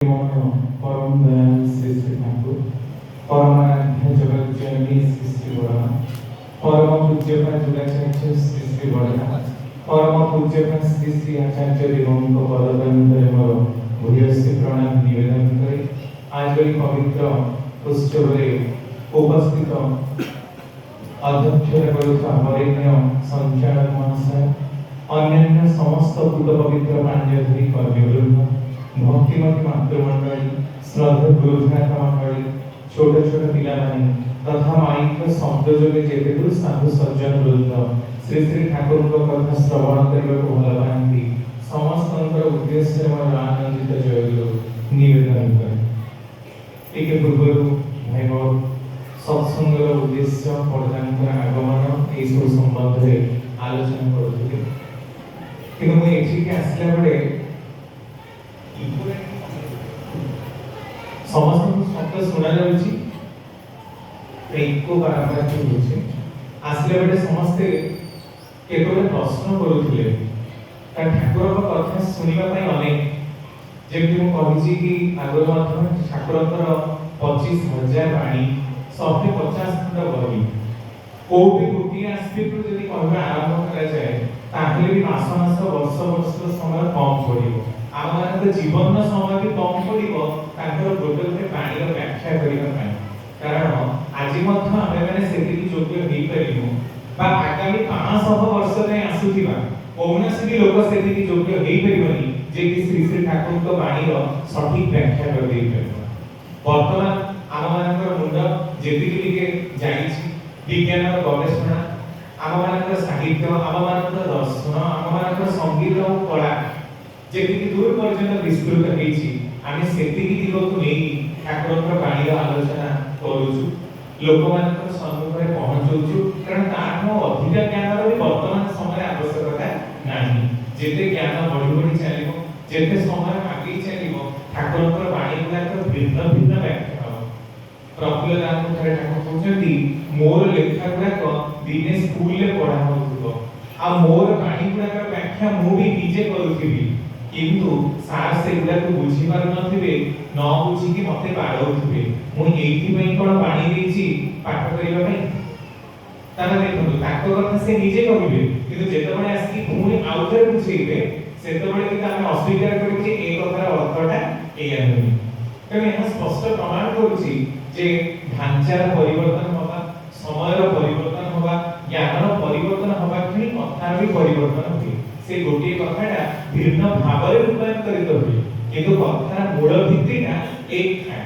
परम दयाल श्री श्री ठाकुर परमाराध्य जगत जननी श्री श्री बड़ा परम पूज्य जुगाचार्य श्री श्री बड़ा परम पूज्य श्री श्री आचार्य देवों को पदतंत्र मोर भूयसी प्रणाम निवेदन करे आज पवित्र उत्सव उपस्थित अध्यक्षता करुवा वरेण्य संचालक महाशय अन्य समस्त पूत पवित्र पांड्यधरी कर्मवृंद भक्तिमती मातृमंडली श्रद्धा गुरुभ्राता मंडली छोट छोट पिलामानी तथा माइक शब्द जोगे जेतेदूर साधु सज्जन वृंद श्री श्री ठाकुर कथा श्रवण करने को भल पाती समस्त उद्देश्य आनंदित जयगुरु निवेदन करे पूर्व भाई सत्संग उद्देश्य प्रधान आगमन ये सब संबंध में आलोचना करुले कि मुझे आसला बेले समस्त शब्द शुणा जाऊँगी बारंबार आसला बेले समस्ते केवल प्रश्न करुले ठाकुर कथा शुणापी अनेक जमी मुझे कि आगे ठाकुर 25,000 बाणी 150 खंड बही कौटी गोटे आस्पेक्ट जब कह आरंभ कराए भी मास मास वर्ष वर्ष समय कम पड़ो आम जीवन समय भी कम पड़ो गोटे गोटे बाणी व्याख्या करने कारण आज आम योग्य हो पारू आगामी 500 वर्ष जाए आसुवा कौन भी लोक से योग्य हो पारे जे कि श्री श्री ठाकुर बाणी सठिक व्याख्या कर बर्तमान आम मुंड जी विज्ञान गवेषणा आम साहित्य आम दर्शन आम संगीत और कला जी दूर पर्यटन विस्तृत होती से दिगक नहीं ठाकुर बाणी आलोचना करुचु लोक सम्मुख में पहुंचु कारण अधिक ज्ञान भी वर्तमान समय आवश्यकता नहीं जिते ज्ञान बढ़ी बढ़ी चलो जिते समय आगे चलो ठाकुर बाणी गुड़ाक भिन्न भिन्न व्याख्या प्रफुल्ल दास ठाकुर कहते मोर लेखा गुड़ाक दिने स्कूल पढ़ा हो मोर बाणी गुड़ाक व्याख्या मुझे निजे करुवी किंतु सार से गुड़ाक बुझी पार न बुझिकी मत बाड़े मुझे कौन बाणी देती पाठ करने देखो कथा से निजे कहे कि जिते आसिक पुणी आउ थे बुझे से अस्वीकार करें कथार अर्थटा या नुहे तेणु यह स्पष्ट प्रमाण करुच्ची ढांचार परिवर्तन हवा समय परिवर्तन हवा ज्ञान परिवर्तन हवा कि कथार भी परिवर्तन हुए से गोटे कथाटा भिन्न भाव में रूपांतरित हुए किंतु कथार मूल भित्तिटा एक था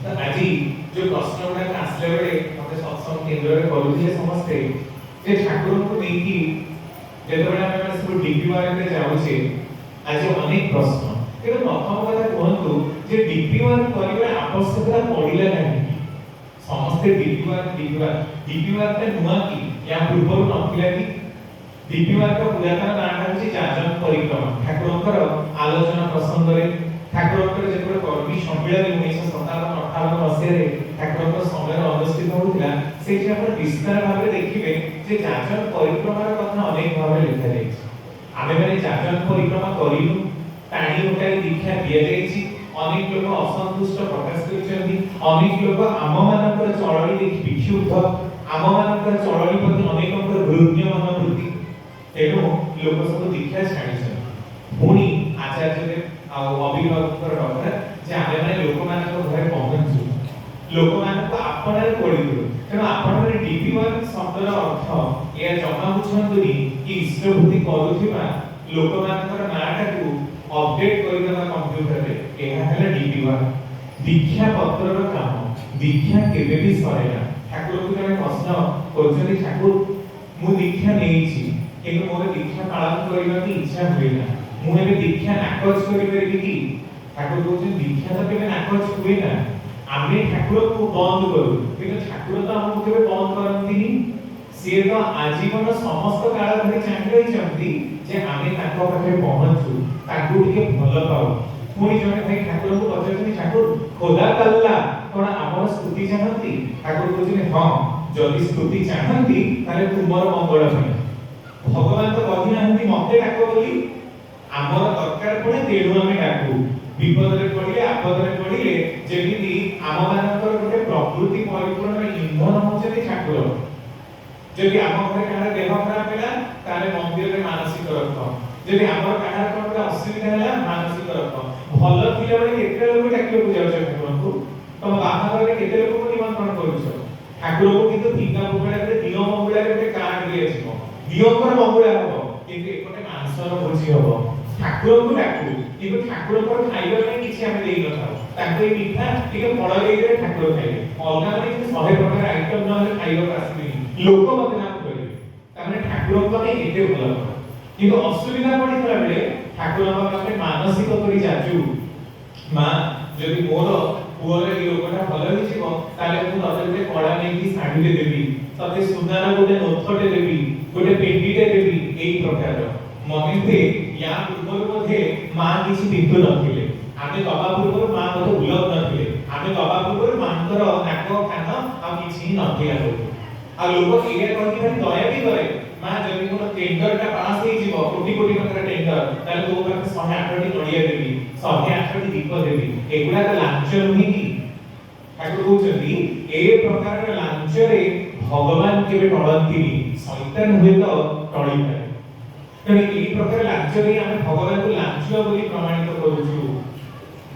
तो आज जो प्रश्न गुड़ाक आसला बेले मत सत्संग केन्द्र में करुले समस्ते जे ठाकुर को लेकिन जो सब डीपीआर जाऊे आज अनेक प्रश्न कि प्रथम कथा कहतु जे डीपीआर करने आवश्यकता पड़ा ना समस्ते डीपीआर नुआ कि या पूर्व नथिला कि डीपीआर का पुरातन नाम हूँ जाजन परिक्रमा ठाकुर आलोचना प्रसंग में ठाकुर जो कर्मी सम्मेलन 1957-58 मसीह ठाकुर समय अनुष्ठित होता से विस्तार भाव देखिए जे जाजन परिक्रमार कथा अनेक भाव लिखा जाए आम मैंने जाजन परिक्रमा करूँ टाणी उठाई दीक्षा दि अनेक लोग असंतुष्ट प्रकाश करनेक लोग आम मान चलनी देखि विक्षुब्ध आम मान चलनी प्रति अनेक हृदय मनोवृत्ति तेणु लोक सब दीक्षा छाड़ी पुणी आचार्य अभिभावक कथा जे आम मैंने लोक मान घर पहुंचु लोक मान आपणार पड़ू तेणु आपण डीपीआर शब्दर अर्थ या जमा बुझंतुनी कि इष्टभूति करुवा लोक मान नाटा को अपडेट करदेवा कंप्यूटर रे एहा हला डीपीआर दीक्षा पत्रर काम दीक्षा केबे भी सरेना ठाकुर को जने प्रश्न करछथि ठाकुर मु दीक्षा नेइछि किंतु मोर दीक्षा पालन करबा की इच्छा होइना मु एबे दीक्षा नाकच करि परबि कि ठाकुर कहछन दीक्षा तो केबे नाकच हुए ना आमे ठाकुर को बंद करू किंतु ठाकुर तो हमको केबे बंद करंतिनी से तो आजीवन समस्त काल धरि चाहि रहिछंती जे आमे ताको पाखे पहुंचू ताकू टिके भल पाऊ पुणी जने भाई ठाकुर को पचारछन ठाकुर खोदा कल्ला कोन हमर स्तुति चाहंती ठाकुर कहछन हां जदि स्तुति चाहंती ताले तुमर मंगल होई भगवान तो कहि नाहंती मते डाको बोली आमर दरकार पड़े तेणु आमे डाकू विपदरे पड़िले आपदरे पड़िले जेमिति आम मानकर गोटे प्रकृति परिपूर्ण इंधन होचेति ठाकुर जदि आम घरे काहा देह खराब हैला ताले मंदिर रे मानसिक रख जदि आम काहा कोन असुविधा हैला मानसिक रख भल थिले बळे केते लोक डाकियो पूजा ठाकुर को तम बाहार रे केते लोक को निमंत्रण करूछ ठाकुर को किंतु भिंगा बुगड़ा रे नियम मंगुला रे कार्ड दिए छिबो नियम पर मंगुला हबो किंतु एकोटे मानसर भोजी हबो ठाकुर को डाकू किंतु ठाकुर पर खाइबा नै किछि हम देई न थाओ ताके मिठा टिके फळ देई ठाकुर खाइबे अलगा नै 100 प्रकार आइटम न खाइबा आसीबी लोक मते नाम करिवे तामे ठाकुर को नै एते भल किंतु असुविधा पड़ितला बेले ठाकुर पाखे मानसिक करी जाजू मां जदि मोर पुअरे ई लोकटा भल होई जिवो ताले मु तते कड़ा नै की साडी दे देबी तते सुनार गोटे नोथटे देबी गोटे पेटीटे देबी एई प्रकार मने थे या पूर्व मध्ये मां किछि बिंदु नथिले आमे बाबा पूर्व मां मध्ये उलग नथिले आमे बाबा पूर्व मांकर नाको कान आ किछि नथिया हो आ लोक एया कहि भाई दया भी करे मां जदि मोर टेंडर का पास हे जीवो कोटी कोटी टका टेंडर ताले तो पाखे 108 टी नडिया देबी 108 टी दीप देबी एगुला त लांच नुही की ठाकुर कहउछंती ए प्रकार लांच रे भगवान केबे टळंतीनी शैतान हुए तो टळी पाए तने ए प्रकार लांच रे हम भगवान को लांच बोली प्रमाणित करूछु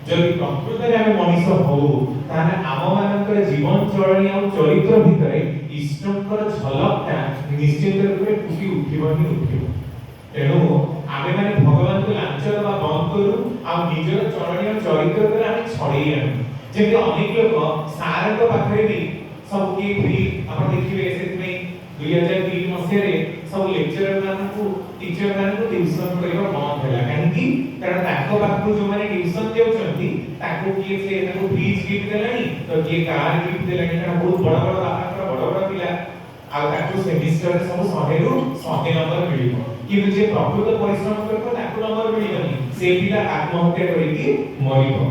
जदि प्रकृत रे हम मनुष्य हो ताने आम मानकर जीवन चलनी आ चरित्र भितरे इष्टकर झलकटा निश्चित रूपे फुटी उठिबो ही उठिबो तेणु आमे माने भगवान को लांच दबा बंद करू आ निजर चलनी आ चरित्र पर आमे छड़ेई आनु जेते अनेक लोक सार को पाखरे भी सब के फ्री आपण देखिबे सेतमे 2003 मसिया रे सब लेक्चरर मानकू टीचर मानकू ट्यूशन करबा बंद होला काहेकि कारण ताको पाखु जो माने ट्यूशन देउछंती ताको किए से ताको फ्रीज गिफ्ट देलानी तो किए कार गिफ्ट देलानी कारण बहुत बड़ बड़ बापाकर बड़ बड़ पिला आ ताको सेमिस्टर सब 100 रु 100 नंबर मिलिबो किंतु जे प्रकृत परिश्रम करबो ताको नंबर मिलिबनी से पिला आत्महत्या करिकि मरिबो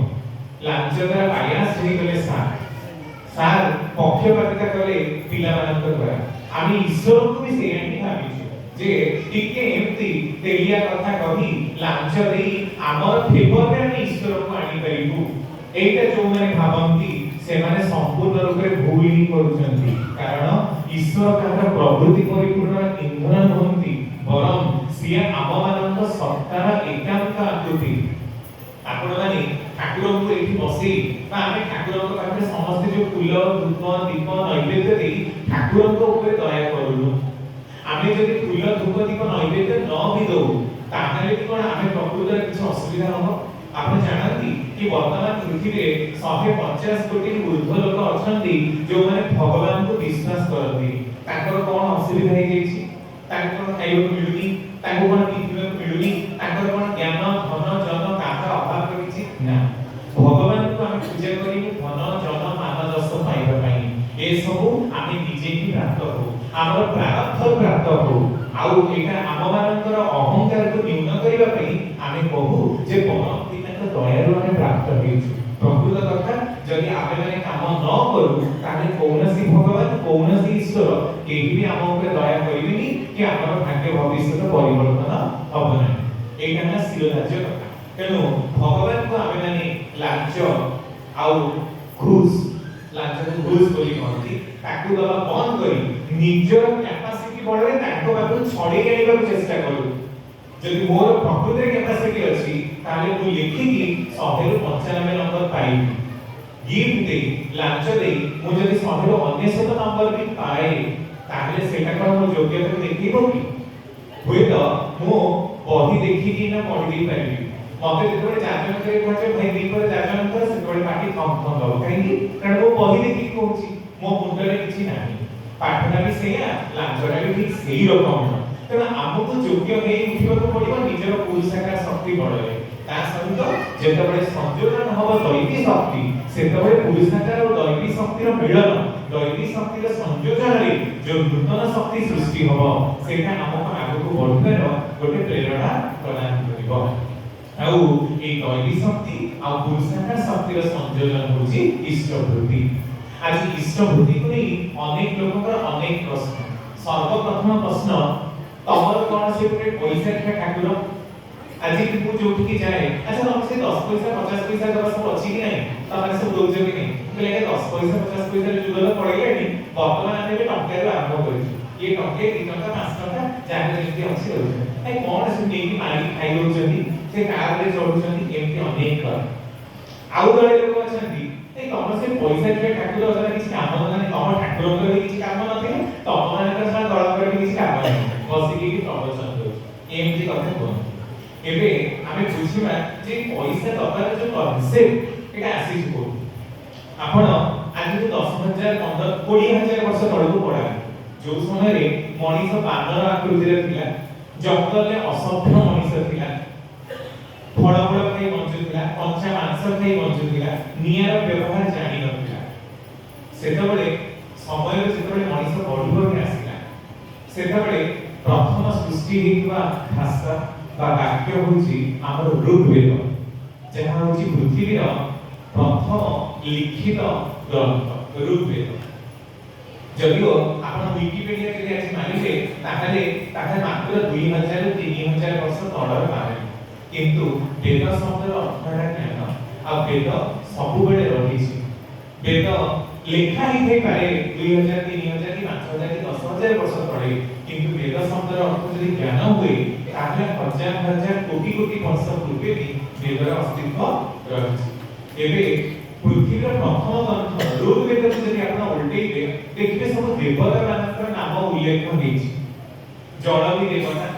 लांच द्वारा बायास होई गले सार पक्षपातिता कले पिला मानक द्वारा आमी ईश्वर को भी से एंटी भाबिछु जे टिके एम्ति तेलिया कथा कहि लांच देई आमर फेवर रे आमी ईश्वर को आनी परिबु एटा जो माने भाबंती से माने संपूर्ण रूप रे भूल ही करूछंती कारण ईश्वर काहर प्रकृति परिपूर्ण इंधन होंती बरम सिया आम मानक सत्तार एकांत आकृति आपण माने ठाकुर को एठी बसी बा आमे ठाकुर को पाखे समस्त जो फूल धूप दीप नैवेद्य देई ठाकुर को ऊपर दया करूनु आमे जदि फूल धूप दीप नैवेद्य न भी दो ताहाले कि कोन आमे प्रकृत रे किछ असुविधा हो आपण जानती कि वर्तमान पृथ्वी रे 150 कोटी ऊर्ध्व लोक अछंती जो माने भगवान को विश्वास करती ताकर कोन असुविधा हे जेछि ताकर कोन खाइबो मिलुनी ताको कोन पिथिबो मिलुनी ताकर कोन ज्ञान धन जन काका अभाव किछि ना भगवान को हम पूजा करी धन जन मान जस पाइबा पई ए सब आमे निजे ही प्राप्त हो हमर प्रारब्ध प्राप्त हो आउ एटा आम मानकर अहंकार को न्यून करिबा पई आमे कहू जे परम पिताक दयारु आमे प्राप्त होइछु प्रकृत कथा जदि आमे माने काम न करू ताले कोनसी भगवान कोनसी ईश्वर केही भी आम ऊपर दया करिबेनी कि हमर भाग्य भविष्य परिवर्तन हबो नै एटा ना शिरोधार्य कथा तेणु भगवान को आमे माने लांच आउ घूस लांच को घूस बोली कहती ताकू दबा बंद करी निजर कैपेसिटी बडरे ताको बाबू छडे आनिबा चेष्टा करू जदि मोर प्रकृति कैपेसिटी अछि ताले मु लिखि कि 100 रु 95 नंबर पाइबी गिफ्ट दे लांच दे मु जदि 100 रु 99 नंबर भी पाए ताले सेटा को मो योग्यता देखिबो कि होय तो मु बही देखि कि ना पढि दे पाइबी मते जेतबे चार्जन करे कहते भाई दिन पर चार्जन कर सेतबे पार्टी कम कम दो काहेकि कारण मो बही देखि कहूची मो मुंडरे किछि नाही पाठना भी सेया लांचरा भी ठीक सेही रकम तेना हमको योग्य हे उठिबो पड़िबो निजर पुरुषाकार शक्ति बढले ता सहित जेतबे संयोजन हबो दैवी शक्ति सेतबे पुरुषाकार और दैवी शक्तिर मिलन दैवी शक्तिर संयोजन रे जो नूतन शक्ति सृष्टि हबो सेटा हमको आगको बढ़िबार गोटे प्रेरणा प्रदान करिबो आउ ए दैवी शक्ति आ पुरुषाकार शक्तिर संयोजन होची इष्टवृत्ति आज इष्टवृत्ति को नहीं अनेक लोककर अनेक प्रश्न सर्वप्रथम प्रश्न तमर कोन से गोटे पैसा खा ठाकुर आज कि मु जो कि जाए अच्छा हम से 10 पैसा 50 पैसा दबा सब अछि कि नहीं तमारे सब दोज कि नहीं बोले 10 पैसा 50 पैसा जुगल पड़ेलानी वर्तमान आमे टंका रो आरंभ करिछु ये टंके 3 टंका 5 टंका जाने जेती अछि रहउ ए कोन से नेकी मारी खाइ होचंदी से कार रे चढुचंदी एमती अनेक आउ दळे लोक अछंदी ए तमर से पैसा के ठाकुर अगर किछ काम माने तमर ठाकुर के किछ काम नथिले तम माने का सा दळ कर किछ काम नहीं बसी की प्रवचन हो एमती कथा कोन एबे आमे बुझिबा जे पैसा दबार जो कन्सेप्ट एटा आसी को आपण आज 10,000 15 20,000 वर्ष तळको पडा जो समय रे मनीष बानर आकृति रे थिला जंगल में असभ्य मनीष थिला फल फल खाई बंचुथिला कंचा मांस खाई बंचुथिला नियार व्यवहार जानि नथिला सेतबेले समय जेतबेले मनीष बढिबो के आसिला सेतबेले प्रथम सृष्टि हेतुवा भाषा बा वाक्य होची हमर ऋग्वेद जहा होची पृथ्वीर प्रथम लिखित ग्रंथ ऋग्वेद जदिओ आपण विकिपीडिया के आज मानिले ताहाले मात्र 2000 3000 वर्ष तळर पारे किंतु वेद शब्दर अर्थटा ज्ञान आ वेद सब बेले रहिछि वेद लेखा ही थे पारे 2000 3000 की 5000 की 10000 वर्ष तळे किंतु वेद शब्दर अर्थ जदि ज्ञान हुए ताहले हजार हजार कोटि कोटि वर्ष पूर्वे भी वेदर अस्तित्व रहिछि एबे पृथ्वीर प्रथम ग्रंथ ऋग्वेद जदि आपण उल्टेइबे देखिबे सब देवता मानकर नाम उल्लेख होइछि जल भी देवता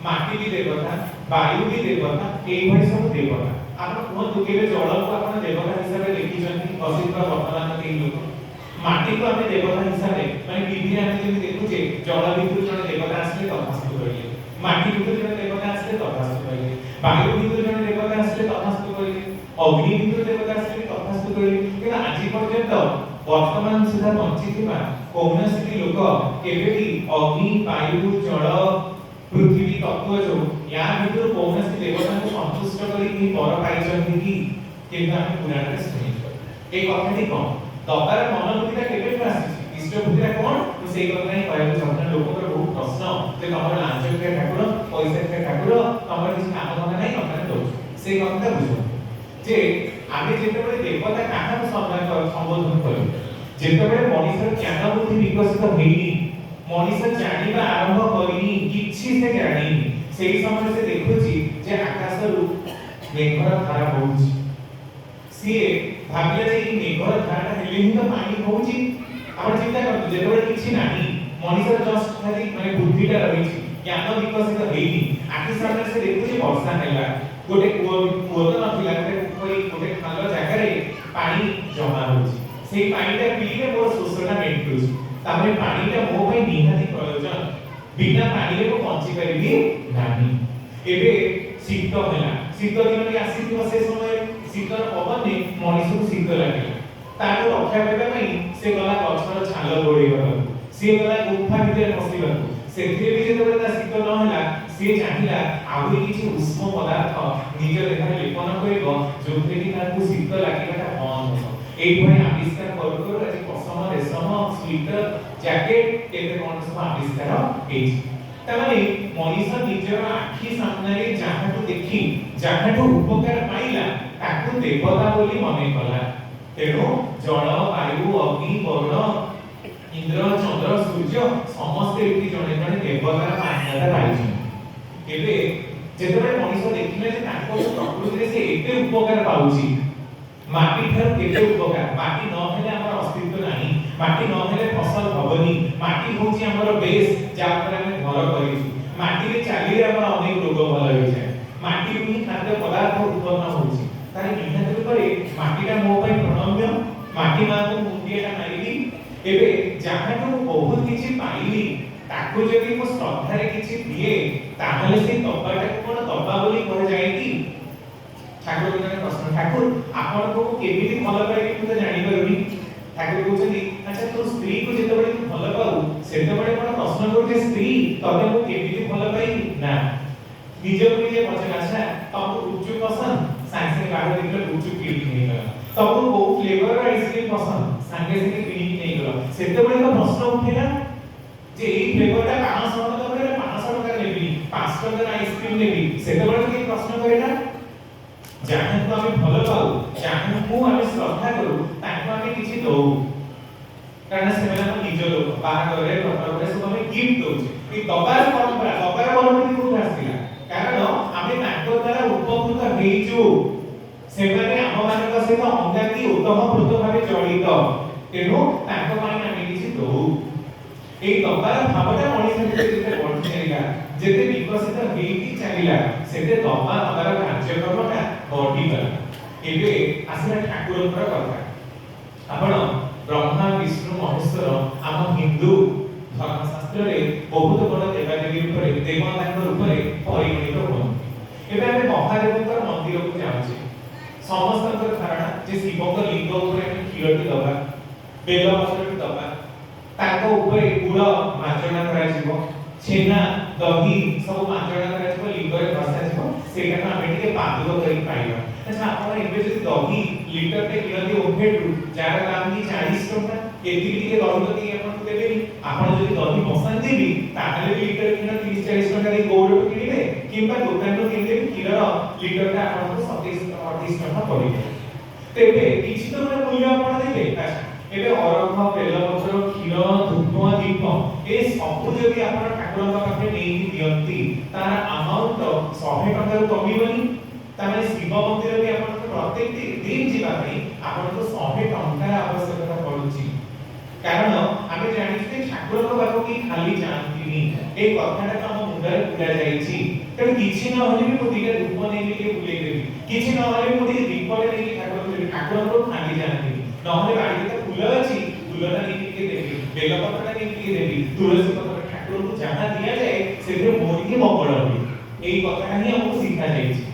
माटी भी देवता वायु भी देवता एई भई सब देवता आपण कोन केबे जल को आपण देवता हिसाब रे देखिछन्ती अस्तित्व वर्तमान के लोक माटी को हमें देवता हिसाब रे माने टीवी रे हम जे देखुचे जल भितर जने देवता आसले तथास्तु करिले माटी भितर जने देवता आसले तथास्तु करिले वायु भितर जने देवता आसले तथास्तु करिले अग्नि भितर देवता आसले तथास्तु करिले कि आज पर्यंत वर्तमान सुधा बंचिथिबा कौनसी लोक केबे भी अग्नि वायु जल पृथ्वी तत्व जो या भितर कौनसी देवता को संतुष्ट करी कि पर पाइछन्ती कि केबे हम पुराण रे सुनिछो ए कथाटी कोन दबार मनोभूतिटा केबे आसीछि इष्टभूतिटा कोन तो सेई कथा नै कहै जखन लोककर बहुत प्रश्न जे तमर लांच के ठाकुर पैसा के ठाकुर तमर किछ काम धंदा नै तमने दो सेई कथा बुझो जे आमे जेतेबेले देवता काहा सम्मान कर संबोधन करू जेतेबेले मनुष्य ज्ञान बुद्धि विकसित हेइनी मनुष्य जानिबा आरंभ करिनी किछि से जानिनी सेई समय से देखुची जे आकाश रु मेघर धारा होउची सिए भाबिले जे ई मेघर धारा हेले ही तो पानी होउची आपण चिंता करतु जेतेबेले किछि नाही मनुष्य जस्ट खाली माने बुद्धिटा रहिछि ज्ञान विकसित हेइनी आखि सामने से देखुची वर्षा हैला गोटे कुओ तो नथिला गोटे खाल जागा रे पानी जमा होउची सेई पानीटा पीले मोर शोषणा मेंटुची तामे पानीटा मो पई निहाती प्रयोजन बिना पानी रे को पहुंची परिबी नाही एबे शीत होला शीत दिन रे आसीथिबो से समय शीतर पवन ने मनुष्य को शीत लागिला ताको रक्षा करबा पई से गला गछर छाल गोड़ी गला से गला गुफा भितर पसिबा सेथिरे भी जेतबे ता शीत न होला से चाहिला आहुरी किछि उष्म पदार्थ निज देहरे लेपन करबो जोथे कि ताको शीत लागिबाटा बंद हो एई भई आविष्कार करू आज पसम रेशम स्वेटर जैकेट केते कोन सब आविष्कार हेछि तमाने मनुष्य निजर आखि सामने रे जाहाटु देखि जाहाटु उपकार पाइला ताकु देवता बोली मने कला तेनो जल वायु अग्नि वरुण इंद्र चंद्र सूर्य समस्त एति जने जने देवता मान्यता पाइछि एबे जेतबे मनुष्य देखिले जे ताको प्रकृति रे से एते उपकार पाउछि माटी थर केते उपकार माटी न हेले हमर अस्तित्व नाही माटी न हेले फसल भवनी माटी होची हमर बेस जा पर हम घर करिछु माटी रे चाली रे हमर अनेक रोग भल होई जाय माटी ही खाद्य पदार्थ उत्पन्न होची तारे निहात करे माटीटा मो पई प्रणम्य माटी मा को मुंडियाटा मारिली एबे जाहाटु बहुत किछि पाइली ताको जदि को श्रद्धा रे किछि दिए ताहले से तब्बाटा कोन तब्बा बोली कह जाय कि ठाकुर जने प्रश्न ठाकुर आपण को केमिति भल पाइबे तू त जानि परबी ठाकुर कहउछनी अच्छा तो स्त्री को जेतबेले तू भल पाउ सेतबेले कोन प्रश्न करजे स्त्री तबे को केमिति भल पाइबी ना निजे को निजे पछन अच्छा तब गुपचुप पसंद सांगे बाहर देखले गुपचुप किनी नहीं गला तब को फ्लेवर आइसक्रीम पसंद सांगे से किनी नहीं गला सेतबेले तो प्रश्न उठेला जे এই ফ্লেভারটা 500 টাকা করে 500 টাকা নেবি 5 টাকার আইসক্রিম নেবি সেতবেলে কি প্রশ্ন आमे श्रद्धा करू ताको आमे किछि दऊ कारण से मेला निज लोक बाहागर रे प्रकार सब आमे गिफ्ट दऊ ए दबार परंपरा को आसिला कारण आमे ताको द्वारा उपकृत हेइजु सेमाने आम मानक सहित अंगाती उत्तमभूत भावे जड़ित तेणु ताको माने आमे किछि दऊ ए दबार भावटा मଣିଷ जेते बढ़ि चलिला जेते विकसित हेइकी चलिला सेते दबा दबार कार्यक्रमटा बढ़ि गला एबे आसिला ठाकुरଙ୍କର କଥା आपण ब्रह्मा विष्णु महेश्वर आम हिंदू धर्मशास्त्र रे बहुत बड़ देवादेवी ऊपर देवताଙ୍କ ऊपर परिगणित होती एबे हम महादेवଙ୍କର मंदिर को जाउछे समस्तଙ୍କର धारणा जे शिवଙ୍କ लिंग ऊपर हम क्षीरटी दबा बेलपत्रटी दबा ताको ऊपर गुड़ माचना करा जिवो छेना दही सब माचना करा जिवो लिंग रे बसा जिवो सेटा हम एटिके पादुक करी पाइबा अच्छा आपण एबे जे दही लीटर टे किनती ओफेटू जार दाम की 40 टका एति टिके दही तो की आपण देबेनी आपण जदि दही बसान देबी ताले लीटर किना 30 40 टका दे गोड़ किनिबे किंबा दुकान रो किनले क्षीर लीटर टा आपण को 27 28 टका पड़िबे तेबे किछि तो मन मूल्य आपण देबे अच्छा एबे अरख बेलपत्र क्षीर धूप दीप ए सब जदि आपण ठाकुरଙ୍କ पाखे नेई दियंती तार अमाउंट 100 टका रो कमीबनी तामे शिव मंदिर भी आपण प्रत्येक दिन जीवा पई आपण को 100 टका आवश्यकता पड़ुची कारण आमे जानि जे ठाकुरଙ୍କ पाखो की खाली जानतीनी ए कथाटा त हम मुंडरे पुरा जाईची तेन किछि न होली भी मोदिका धूप नै के बुले देबी किछि न होली मोदी दीपले नै के ठाकुरको खाली जानती नहले बाड़ी त फूल अछि फूलटा नै के देबी बेलपत्रटा नै के देबी तुलसी पत्र ठाकुरको जहां दिया जाए सेते मोरी के मंगल होई एई कथा ही हमको सिखा जाईची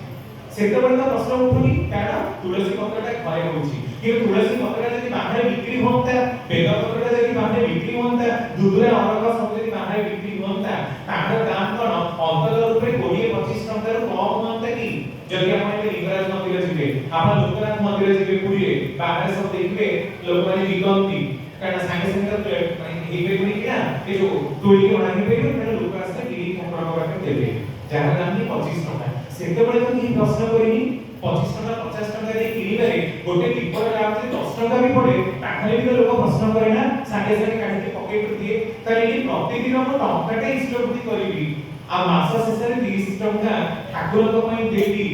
सेतबेले तो प्रश्न उठुनी कारण तुलसी पत्रटा घरे होउची कि तुलसी पत्रटा जदि बाहर बिक्री होता बेल पत्रटा जदि बाहर बिक्री होता दुधरे अरग सब जदि बाहर बिक्री होता तार दाम कोन अंतर रूपे 20 25 टका रो कम होता कि जदि आपण ए लिंगराज मंदिर जिबे आपण लोकनाथ मंदिर जिबे पुरी रे बाहर सब देखबे लोक माने बिकंती कारण संगे संगे माने हेबे कोनी कि ना ए जो तोली के बनाई पे कारण लोक आसे गिरी ठाकुर बाटे देबे जहां दाम की 25 टका सेतेबेले तो की प्रश्न करिनी 25 टका 50 टका दे किनिबे गोटे टिपर दाम जे 10 टका भी पड़े ताखले भी लोक प्रश्न करे ना संगे संगे काढी के पॉकेट दिए ताले की प्रतिदिन हम टंकाटे इष्टबुद्धि करिबी आ मास शेष रे 30 टका ठाकुर को पई देबी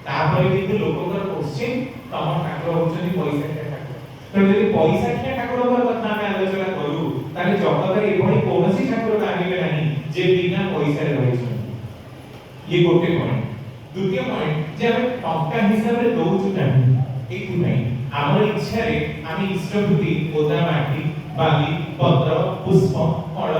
तापर भी लोककर क्वेश्चन तम ठाकुर होचनी पैसा के ठाकुर तो यदि पैसा के ठाकुर पर कथा में आलोचना करू ताले जगत रे एभली कोनसी ठाकुर आनिबे नाही जे बिना पैसा रे रहिछ ये गोटे पॉइंट द्वितीय पॉइंट जे हम टंका हिसाब रे दोउछु नाही एथि नाही हमर इच्छा रे आमी इष्टबुद्धि ओदा माटी बाली पत्र पुष्प फल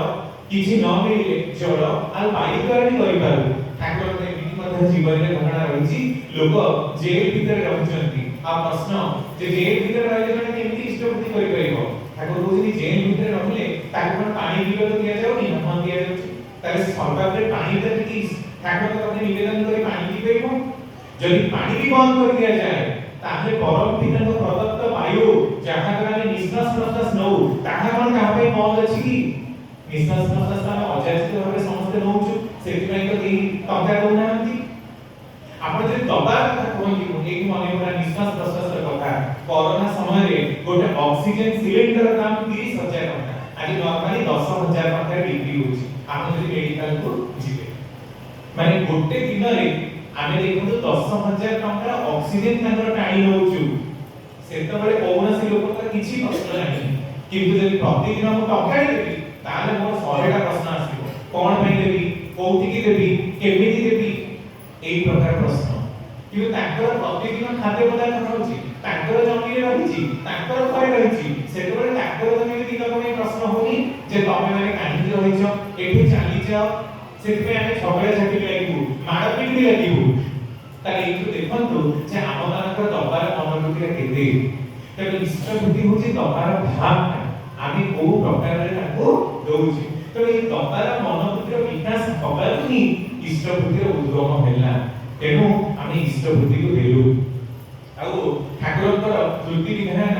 किछि न मिले जल आ वायु द्वारा भी करि पारु ठाकुर के विधि मध्य जीवन रे घटना रहिछि लोक जेल भीतर रहउछंती आ प्रश्न जे जेल भीतर रहि जने केमिति इष्टबुद्धि करि परिबो ठाकुर कहउछि जेल भीतर रहले ताको पानी पिबे तो दिया जाउनी न दिया जाउछि तारे सर्वत्र पानी दे कि ठाकुर को निवेदन करी पानी पीबेबो जदि पानी भी बंद कर दिया जाए ताहे परम पिता को प्रदत्त वायु जहां द्वारा निश्वास प्रश्वास नौ ताहा कोन कहा पे बंद अछि कि निश्वास प्रश्वास हम अजाचित भाबे समस्त नौछु सेति पई तो की टंका दोनांती आपण जे दबा कथा कोन एक मने पूरा निश्वास प्रश्वास कथा कोरोना समय रे गोटे ऑक्सीजन सिलेंडर दाम 30,000 टका आज नॉर्मली 10,000 टका बिक्री होछि आपण जे मेडिकल को जिबे माने गोटे दिन रे आमे देखु 10,000 टका ऑक्सीजन तांकर टाणी होउछु सेतबेले कोनसी लोक तर किछि प्रश्न नाही किंतु जदि प्रतिदिन हम टका देबी ताले मोर 100टा प्रश्न आसीबो कोन पई देबी कोउठी की देबी केमिति देबी एई प्रकार प्रश्न किंतु तांकर प्रतिदिन खाद्य पदार्थ खाउछि तांकर जमी रे रहिछि तांकर घरे रहिछि सेतबेले तांकर जमी रे दिगक में प्रश्न होनी जे तमे माने काहि रहिछ एठी चाली जाओ सेतबे आमे झगड़ा झाटी लागिबु मारपीट भी लागिबु ताले एतु देखंतु जे आम मानकर दबार मनोवृत्ति केते तबे इष्टबुद्धि होछि दबार भाव आमे को प्रकार रे ताको दउछि तबे ए दबार मनोवृत्ति विकास हबार ही इष्टबुद्धि उद्गम होला तेनु आमे इष्टबुद्धि को देलु आउ ठाकुरकर वृत्ति विधान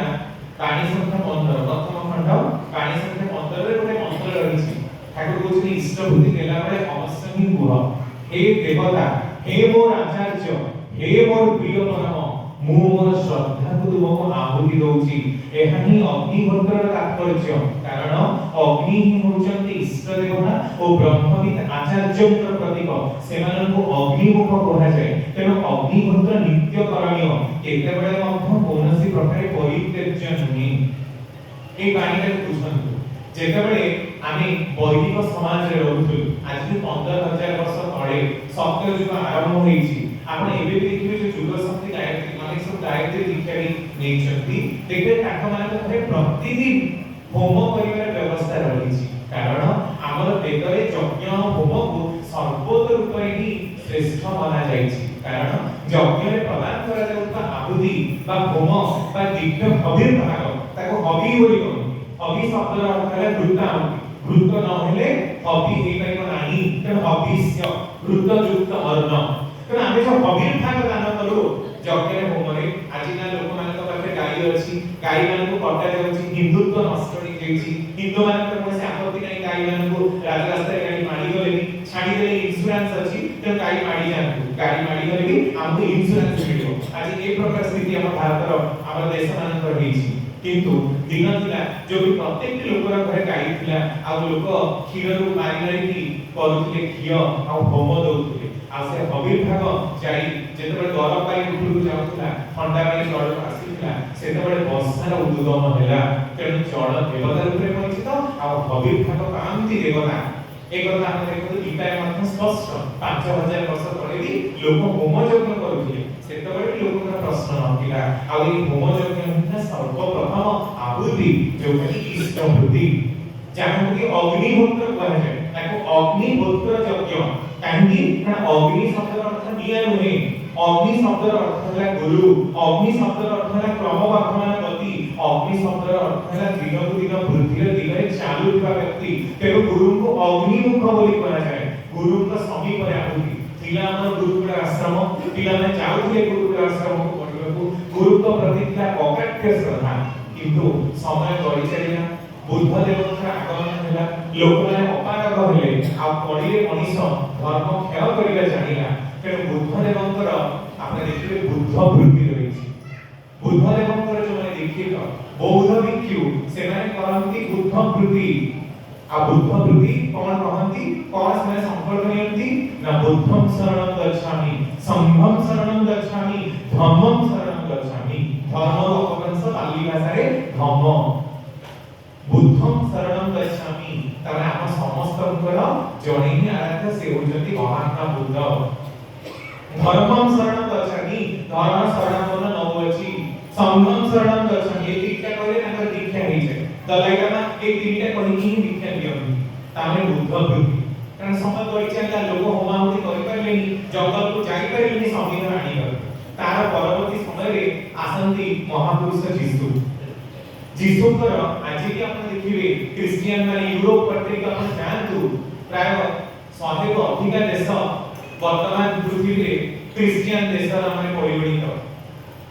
पानी संख्या मंत्र प्रथम खंड पानी संख्या मंत्र रे गोटे मंत्र रहिछि ठाकुर कहउछि इष्टबुद्धि देला बळे अवश्य ही कुह हे देवता हे मोर आचार्य हे मोर प्रिय परम मु मोर श्रद्धा ମୁଁ ତୁମକୁ ଆହୁତି ଦଉଛି। ଏହା ହିଁ ଅଗ୍ନିହୋତ୍ରର ତାତ୍ପର୍ଯ୍ୟ, କାରଣ ଅଗ୍ନି ହିଁ ହେଉଛନ୍ତି ଇଷ୍ଟ ଦେବତା ଓ ବ୍ରହ୍ମବିତ୍ ଆଚାର୍ଯ୍ୟଙ୍କର ପ୍ରତୀକ। ସେମାନଙ୍କୁ ଅଗ୍ନିମୁଖ କୁହାଯାଏ। ତେଣୁ ଅଗ୍ନିହୋତ୍ର ନିତ୍ୟକରଣୀୟ, କେତେବେଳେ ମଧ୍ୟ କୌଣସି ପ୍ରକାରେ ପରିତ୍ୟଜ୍ୟ ନୁହେଁ। এই বাণীটাকে বুঝନ୍ତୁ। যেତେବେଳେ ଆମେ ବୈଦିକ ସମାଜରେ ରହୁଥିଲୁ, ଆଜି 15,000 ବର୍ଷ ତଳେ ସତ୍ୟଯୁଗ ଆରମ୍ଭ ହୋଇଛି। ଆପଣ ଏବେ ବି ଦେଖିବେ ଯେ ଯୁଗ ଶକ୍ତି ଗାୟତ୍ରୀ ମାନେ ସବୁ ଗାୟତ୍ରୀ ଦୀକ୍ଷା ବି ନେଇଛନ୍ତି। ଦେଖିବେ ତାଙ୍କ ମାନଙ୍କ ଘରେ ପ୍ରତିଦିନ ହୋମ କରିବାର ବ୍ୟବସ୍ଥା ରହିଛି, କାରଣ ଆମର ବେଦରେ ଯଜ୍ଞ ହୋମକୁ ସର୍ବୋଚ୍ଚ ରୂପରେ ହିଁ ଶ୍ରେଷ୍ଠ ମନାଯାଇଛି। କାରଣ ଯଜ୍ଞରେ ପ୍ରଦାନ କରାଯାଉଥିବା ଆହୁତି ବା ହୋମ ବା ଦିବ୍ୟ ଅବିର୍ଭାଗ ତାକୁ ହବି ବୋଲି କହନ୍ତି। ହବି ଶବ୍ଦର ଅର୍ଥ ହେଲା ଘୃତାହୁତି। ଘୃତ ନ ହେଲେ ହବି ହେଇପାରିବ ନାହିଁ, ତେଣୁ ହବିଷ୍ୟ ଘୃତ ଯୁକ୍ତ ଅନ୍ନ। ତେଣୁ ଆମେ ଯୋଉ ଅବିର୍ଭାଗ ଦାନ କରୁ ଯଜ୍ଞରେ ହୋମରେ, ଆଜିକା ଲୋକମାନଙ୍କ ପାଖରେ ଗାଈ ଅଛି, ଗାଈମାନଙ୍କୁ କଟା ଯାଉଛି, ହିନ୍ଦୁତ୍ୱ ନଷ୍ଟ ହେଇଯାଇଛି। ହିନ୍ଦୁମାନଙ୍କର କୌଣସି ଆପତ୍ତି ନାହିଁ ଗାଈମାନଙ୍କୁ ରାଜରାସ୍ତାରେ ଗାଈ ମାଡ଼ିଗଲେ ବି ଛାଡ଼ିଦେଲେ ଇନ୍ସୁରାନ୍ସ ଅଛି, ତେଣୁ ଗାଈ ମାଡ଼ି ଯାଆନ୍ତୁ, ଗାଈ ମାଡ଼ିଗଲେ ବି ଆମକୁ ଇନ୍ସୁରାନ୍ସ ମିଳିବ। ଆଜି ଏ ପ୍ରକାର ସ୍ଥିତି ଆମ ଭାରତର ଆମ ଦେଶମାନଙ୍କର ହେଇଛି। କିନ୍ତୁ ଦିନ ଥିଲା ଯୋଉ ପ୍ରତ୍ୟେକ ଲୋକର ଘରେ ଗାଈ ଥିଲା, ଆଉ ଲୋକ କ୍ଷୀରରୁ ମାରି ମାରିକି କରୁଥିଲେ ଘିଅ ଆଉ ହୋମ ଦଉଥିଲେ। ଆଉ ସେ ଅବିର୍ଭାଗ ଯାଇ ଯେତେବେଳେ ଗରମ ପାଣି ଉପରକୁ ଯାଉଥିଲା, ଥଣ୍ଡା ପାଣି ତଳକୁ ଆସିଥିଲା, ସେତେବେଳେ ବର୍ଷାର ଉଦ୍ଗମ ହେଲା। ତେଣୁ ଜଳ ଦେବତା ରୂପରେ ପରିଚିତ ଆଉ ଅବିର୍ଭାଗ ପାଆନ୍ତି ଦେବତା। ଏ କଥା ଆମେ ଦେଖନ୍ତୁ ଗୀତାରେ ମଧ୍ୟ ସ୍ପଷ୍ଟ। 5,000 ବର୍ଷ ତଳେ ବି ଲୋକ ହୋମ ଯଜ୍ଞ କରୁଥିଲେ, ସେତେବେଳେ ବି ଲୋକଙ୍କର ପ୍ରଶ୍ନ ନଥିଲା। ଆଉ এই ହୋମ ଯଜ୍ଞ ଥିଲା ସର୍ବପ୍ରଥମ ଆହୁତି, ଯୋଉଟାକି ଇଷ୍ଟ ବୃତ୍ତି, ଯାହାକୁ କି ଅଗ୍ନିହୋତ୍ର କୁହାଯାଏ। ତାକୁ ଅଗ୍ନିହୋତ୍ର ଯଜ୍ଞ କାହିଁକି? କାରଣ ଅଗ୍ନି ଶବ୍ଦର ଅର୍ଥ ନିଆଁ ନୁହେଁ। ଅଗ୍ନି ଶବ୍ଦର ଅର୍ଥ ହେଲା ଗୁରୁ, ଅଗ୍ନି ଶବ୍ଦର ଅର୍ଥ ହେଲା କ୍ରମବର୍ଦ୍ଧମାନ ଗତି, ଅଗ୍ନି ଶବ୍ଦର ଅର୍ଥ ହେଲା ଦିନକୁ ଦିନ ବୃଦ୍ଧିର ଦିଗରେ ଚାଲୁଥିବା ବ୍ୟକ୍ତି। ତେଣୁ ଗୁରୁଙ୍କୁ ଅଗ୍ନିମୁଖ ବୋଲି କୁହାଯାଏ। ଗୁରୁଙ୍କ ସମୀପରେ ଆହୁତି ଥିଲା ଆମର ଗୁରୁକୁଳ ଆଶ୍ରମ, ପିଲାମାନେ ଯାଉଥିଲେ ଗୁରୁକୁଳ ଆଶ୍ରମକୁ ପଢିବାକୁ, ଗୁରୁଙ୍କ ପ୍ରତି ଥିଲା ଅକାଟ୍ୟ ଶ୍ରଦ୍ଧା। କିନ୍ତୁ ସମୟ ଗଡ଼ି ଚାଲିଲା, ବୁଦ୍ଧଦେବଙ୍କର ଆଗମନ ହେଲା, ଲୋକମାନେ ଅପାରଗ ହେଲେ, ଆଉ ପଡ଼ିଲେ ମଣିଷ ଧର୍ମ କ୍ଷୟ କରିବା ଜାଣିଲା। ତେଣୁ ବୁଦ୍ଧଦେବଙ୍କର ଆପଣ ଦେଖିବେ ବୁଦ୍ଧ ବୃତ୍ତି ରହିଛି। ବୁଦ୍ଧଦେବଙ୍କର ଯୋଉମାନେ ଦୀକ୍ଷିତ ବୌଦ୍ଧ ଭିକ୍ଷୁ, ସେମାନେ କରନ୍ତି ବୁଦ୍ଧ ବୃତ୍ତି। ଆଉ ବୁଦ୍ଧ ବୃତ୍ତି କଣ କହନ୍ତି, କଣ ସେମାନେ ସଂକଳ୍ପ ନିଅନ୍ତି ନା ବୁଦ୍ଧଂ ଶରଣଂ ଗଚ୍ଛାମି, ସଂଘଂ ଶରଣଂ ଗଚ୍ଛାମି, ଧମ୍ମଂ ଶରଣଂ ଗଚ୍ଛାମି। ଧର୍ମର ଅପଭ୍ରଂଶ ପାଲି ଭାଷାରେ ଧମ୍ମ। ବୁଦ୍ଧଂ ଶରଣଂ ଗଚ୍ଛାମି ତାମାନେ ଆମ ସମସ୍ତଙ୍କର ଜଣେ ହିଁ ଆରାଧ୍ୟ, ସେ ହେଉଛନ୍ତି ମହାତ୍ମା ବୁଦ୍ଧ। ଧର୍ମଂ ଶରଣଂ ଗଚ୍ଛାମି, ଧର୍ମ ଶରଣ ମନ ନଉଅଛି। ସଂଘଂ ଶରଣଂ ଗଚ୍ଛାମି, ଏ ଦୀକ୍ଷା କହିଲେ ତାଙ୍କର ଦୀକ୍ଷା ହେଇଯାଏ। ଦଲାଇ ଲାମା এই তিনটা କହିକି ହିଁ ଦୀକ୍ଷା ଦିଅନ୍ତି। ତାମାନେ ବୁଦ୍ଧ ବୃତ୍ତି। କାରଣ ସମୟ ଗଡ଼ି ଚାଲିଲା, ଲୋକ ହୋମାହୁତି କରିପାରିଲେନି, ଜଙ୍ଗଲକୁ ଯାଇପାରିଲେନି ସଂବିଧାନ ଆଣିବାକୁ। ତାର ପରବର୍ତ୍ତୀ ସମୟରେ ଆସନ୍ତି ମହାପୁରୁଷ ଯୀଶୁ। ଯୀଶୁଙ୍କର ଆଜି ବି ଆପଣ ଦେଖିବେ ଖ୍ରୀଷ୍ଟିଆନ ମାନେ ୟୁରୋପ କଣ୍ଟ୍ରିକୁ ଆପଣ ଯାଆନ୍ତୁ, ପ୍ରାୟ 100ରୁ ଅଧିକା ଦେଶ ବର୍ତ୍ତମାନ ପୃଥିବୀରେ ଖ୍ରୀଷ୍ଟିଆନ ଦେଶର ମାନେ ପରିଗଣିତ।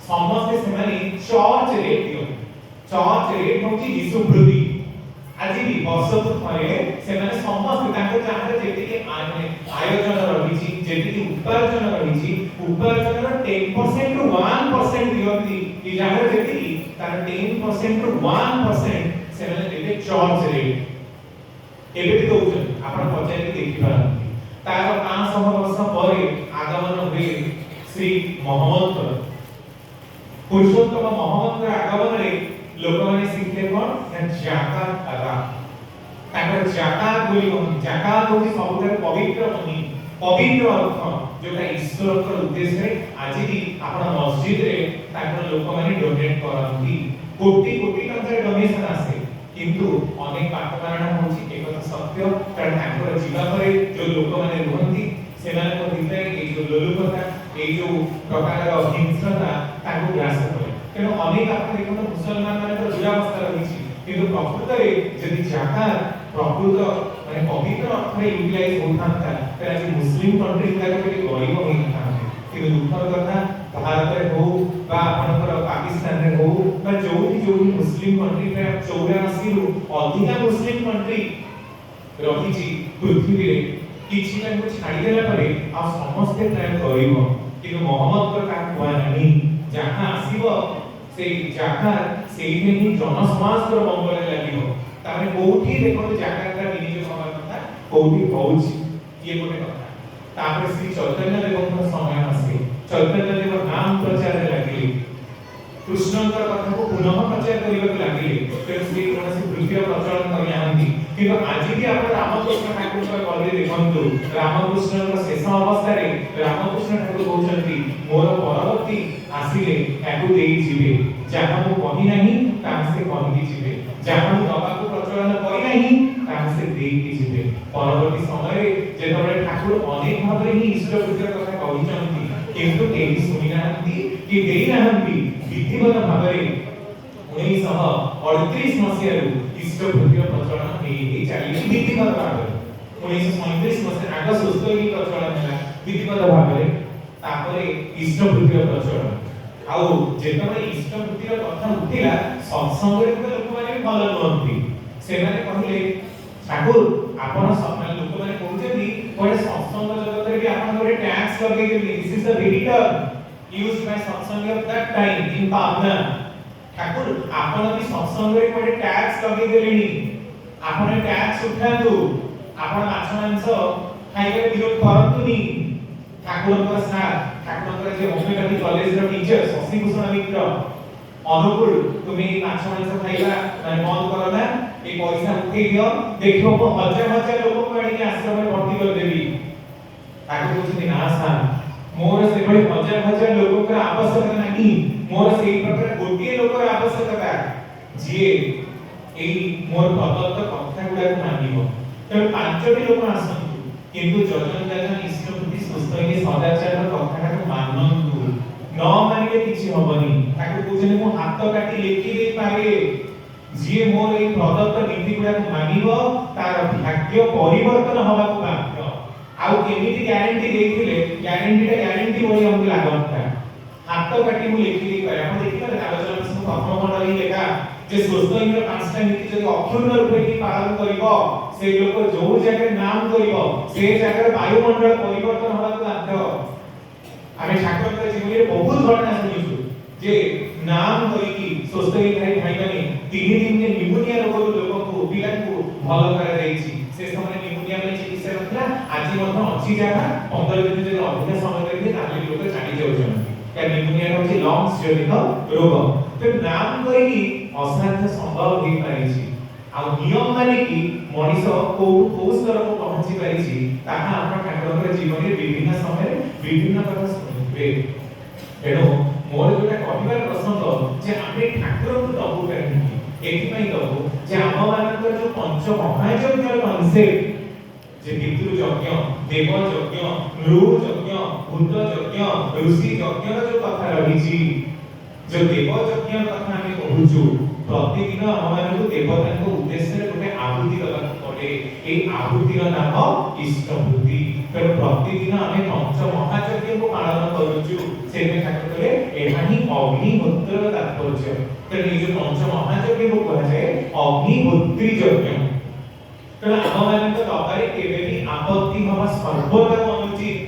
ସମସ୍ତେ ସେମାନେ ଚର୍ଚ୍ଚ ରେଟ୍ ଦିଅନ୍ତି। ଚର୍ଚ୍ଚ ରେଟ୍ ହେଉଛି ଯୀଶୁ ବୃତ୍ତି। ଆଜି ବି ବର୍ଷକୁ ଥରେ ସେମାନେ ସମସ୍ତେ ତାଙ୍କ ଯାହାର ଯେତିକି ଆୟୋଜନ ରହିଛି, ଯେତିକି ଉପାର୍ଜନ ରହିଛି, ଉପାର୍ଜନର 10% ରୁ 1% ଦିଅନ୍ତି। ଯାହାର ଯେତିକି ତାର 10% ରୁ 1% ସେମାନେ ଦେବେ ଚର୍ଚ୍ଚ ରେଟ୍। ଏବେ ବି ଦଉଛନ୍ତି, ଆପଣ ପଚାରିକି ଦେଖିପାରନ୍ତି। ତାର 500 ବର୍ଷ ପରେ ଆଗମନ ହୁଏ ଶ୍ରୀ ମହମ୍ମଦଙ୍କର। ପୁରୁଷୋତ୍ତମ ମହମ୍ମଦଙ୍କର ଆଗମନରେ ଲୋକମାନେ ଶିଖିଲେ କଣ ନା ଜାକାତ ଆଦା। ତାଙ୍କର ଜାକାତ ବୋଲି କହନ୍ତି। ଜାକାତ ହେଉଛି ସବୁଠାରୁ ପବିତ୍ର ମନି, ପବିତ୍ର ଅର୍ଥ, ଯୋଉଟା ଈଶ୍ୱରଙ୍କର ଉଦ୍ଦେଶ୍ୟରେ ଆଜି ବି ଆପଣ ମସଜିଦରେ ତାଙ୍କର ଲୋକମାନେ ଡୋନେଟ୍ କରନ୍ତି। କୋଟି କୋଟି ଟଙ୍କାର ଡୋନେସନ ଆସେ, କିନ୍ତୁ ଅନେକ ବାଟମାରଣା ହେଉଛି ଏକଥା ସତ୍ୟ। କାରଣ ତାଙ୍କର ଯିବା ପରେ ଯୋଉ ଲୋକମାନେ ରୁହନ୍ତି ସେମାନଙ୍କ ଭିତରେ ଏଇ ଯୋଉ ଲୋଲୁପତା, ଏଇ ଯୋଉ ପ୍ରକାରର ହିଂସ୍ରତା ତାଙ୍କୁ ଗ୍ରାସ କରେ। ତେଣୁ ଅନେକ ଆପଣ ଦେଖନ୍ତୁ ମୁସଲମାନ ମାନଙ୍କର ଦୁରାବସ୍ଥା ରହିଛି, କିନ୍ତୁ ପ୍ରକୃତରେ ଯଦି ଜାକାତ ପ୍ରକୃତ ମାନେ ପବିତ୍ର ଅର୍ଥରେ ୟୁଟିଲାଇଜ ହୋଇଥାନ୍ତା, ତାହେଲେ ଆଜି ମୁସଲିମ କଣ୍ଟ୍ରି ଗୁଡାକ କେତେ ଗରିବ ହୋଇଥାନ୍ତେ। କିନ୍ତୁ ଦୁଃଖର କଥା, ଭାରତରେ ହଉ ବା ଆପଣଙ୍କର ପାକିସ୍ତାନରେ ହଉ ବା ଯୋଉଠି ଯୋଉଠି ମୁସଲିମ କଣ୍ଟ୍ରି ପ୍ରାୟ 84ରୁ ଅଧିକା ମୁସଲିମ କଣ୍ଟ୍ରି ରହିଛି ପୃଥିବୀରେ, କିଛି ତାଙ୍କୁ ଛାଡ଼ିଦେଲା ପରେ ଆଉ ସମସ୍ତେ ପ୍ରାୟ ଗରିବ। କିନ୍ତୁ ମହମ୍ମଦଙ୍କର କାହା କୁହା ନାହିଁ, ଯାହା ଆସିବ से जाकार सेइथे ही जनसमाज को मंगल लागियो तामे कोठी देखो जाकार का विनियोग हवा कथा कोठी होउची ये गोटे कथा तापर श्री चैतन्य देवଙ୍କ समय आसे चैतन्य देव नाम प्रचार लागिले कृष्णଙ୍କର କଥାକୁ ପୁନଃ ପ୍ରଚାର କରିବାକୁ ଲାଗିଲେ ତେଣୁ ସେ କୌଣସି ତୃତୀୟ ପ୍ରଚଳନ କରିନାହାନ୍ତି କିନ୍ତୁ ଆଜି ବି ଆପଣ ରାମକୃଷ୍ଣ ଠାକୁରଙ୍କ ଗଲେ ଦେଖନ୍ତୁ ରାମକୃଷ୍ଣଙ୍କ ଶେଷ ଅବସ୍ଥାରେ ରାମକୃଷ୍ଣ ଠାକୁର କହୁଛନ୍ତି ମୋର ପରବର୍ତ୍ତୀ ଆସିଲେ ତାକୁ ଦେଇ ଯିବେ ଯାହା ମୁଁ କହି ନାହିଁ ତାହା ସେ କହିକି ଯିବେ ଯାହା ମୁଁ ଦବାକୁ ପ୍ରଚଳନ କରି ନାହିଁ ତାହା ସେ ଦେଇକି ଯିବେ ପରବର୍ତ୍ତୀ ସମୟରେ ଯେତେବେଳେ ଠାକୁର ଅନେକ ଭାବରେ ହିଁ ଇଷ୍ଟପୂଜ୍ୟ କଥା କହିଛନ୍ତି କିନ୍ତୁ କେହି ଶୁଣି ନାହାନ୍ତି କି ଦେଇ ନାହାନ୍ତି विधिवत भाବରେ 1938 मसियाରୁ ଇଷ୍ଟପୂଜ୍ୟ ପ୍ରଚଳନ ହେଇ ଚାଲିଛି विधिवत ଭାବରେ 1937 मसिया ଆଗ ସୁସ୍ଥ ହେଇ ପ୍ରଚଳନ ହେଲା विधिवत ଭାବରେ ତାପରେ ଇଷ୍ଟପୂଜ୍ୟ ପ୍ରଚଳନ ଆଉ ଯେତେବେଳେ ଇଷ୍ଟପୂଜ୍ୟ କଥା ଉଠିଲା ସତ୍ସଙ୍ଗରେ ଲୋକମାନେ ଭଲ ନୁହନ୍ତି ସେମାନେ କହିଲେ ଠାକୁର ଆପଣ ସମାନ ଲୋକମାନେ କହୁଛନ୍ତି ଗୋଟେ ସତ୍ସଙ୍ଗ ଜଗତରେ ବି ଆପଣ ଗୋଟେ ଟ୍ୟାକ୍ସ ଲଗେଇଦେବେ this is the visitor used by satsang of that time in Pavna Thakur आपण भी सत्संग रे कोडे टैक्स लगे देलेनी आपण टैक्स उठातु आपण माछ मांस खाइबे विरोध करतुनी ठाकुरଙ୍କର ସାଥ ଠାକୁରଙ୍କର ଯେ ହୋମିଓପାଥି କଲେଜର ଟିଚର ଶଶି ଭୂଷଣ ମିତ୍ର ଅନୁକୂଳ ତୁମେ ମାଛ ମାଂସ ଖାଇବା ବନ୍ଦ କର ନା ଏ ପଇସା ଉଠେଇ ଦିଅ ଦେଖିବ ମୁଁ ହଜାର ହଜାର ଲୋକଙ୍କୁ ଆଣିକି ଆଶ୍ରମରେ ଭର୍ତ୍ତି କରିଦେବି ତାକୁ କହୁଛନ୍ତି ନା ସାର୍ मोर से बड़े हजार हजार लोगों का आवश्यकता नहीं मोर से एक प्रकार गोटिए लोकर आवश्यकता जे एई मोर प्रदत्त कथा गुडा को मानिबो त पांचटी लोक आसंतु किंतु जजन जजन इष्टपति सुस्त हे सदाचार कथा को मानंतु न मानिले किछि होबनी ताको बुझने मो हाथ काटी लेखि दे पारे जे मोर एई प्रदत्त नीति गुडा को मानिबो तार भाग्य परिवर्तन होबा को बाध्य आउ केमिति ग्यारंटी देइथिले ग्यारंटी बोली हमके लागत हाथ काटी मु लिखि दे पारे आपण देखि पारे आलोचना प्रश्न प्रथम खंडरे लेखा जे स्वस्थ इंद्र पांचटा नीति जदि अक्षुण्ण रूपे की पालन करिवो से लोक जो जगह नाम करिवो से जगह वायुमंडल परिवर्तन होबा को बाध्य आमे ठाकुर के जीवन रे बहुत घटना सुनिछु जे नाम करिकी स्वस्थ इंद्र भाई माने 3 दिन के निमोनिया रोग लोक को पिला को भलो करा जाईछि से समय निमोनिया में चिकित्सा रखला आज मध्य अछि जागा 15 दिन जे अधिक समय रखे ताले लोक जानि जाउछन का निमोनिया होछि लंग्स जनित रोग तो नाम करिकी असाध्य संभव होई पारिछि आ नियम माने कि मनीष को स्तर को पहुंची पारिछि ताहा आपण ठाकुरकर जीवन रे विभिन्न समय विभिन्न कथा सुनिबे एनो मोर जोटा कहिबार प्रसंग जे आमे ठाकुर को दबु काहे एथि पई दबु जे आम मानकर जो पंच महायज्ञ कॉन्सेप्ट जे पितृ यज्ञ देव यज्ञ नृ यज्ञ भूत यज्ञ ऋषि यज्ञ जो कथा रहिछि जो देव यज्ञ कथा हम कहूछु प्रतिदिन हम मानकु देवता को उद्देश्य रे गोटे आहुति दला पड़े ए आहुति रा नाम इष्टभूति तर प्रतिदिन हम पंच महायज्ञ को पालन करूछु से में ठाकुर कहले एहा ही अग्निहोत्र तात्पर्य तर ये जो पंच महायज्ञ को कहा जाए अग्निहोत्री यज्ञ तर हम मानक दबारे केबे भी आपत्ति हवा सर्वदा अनुचित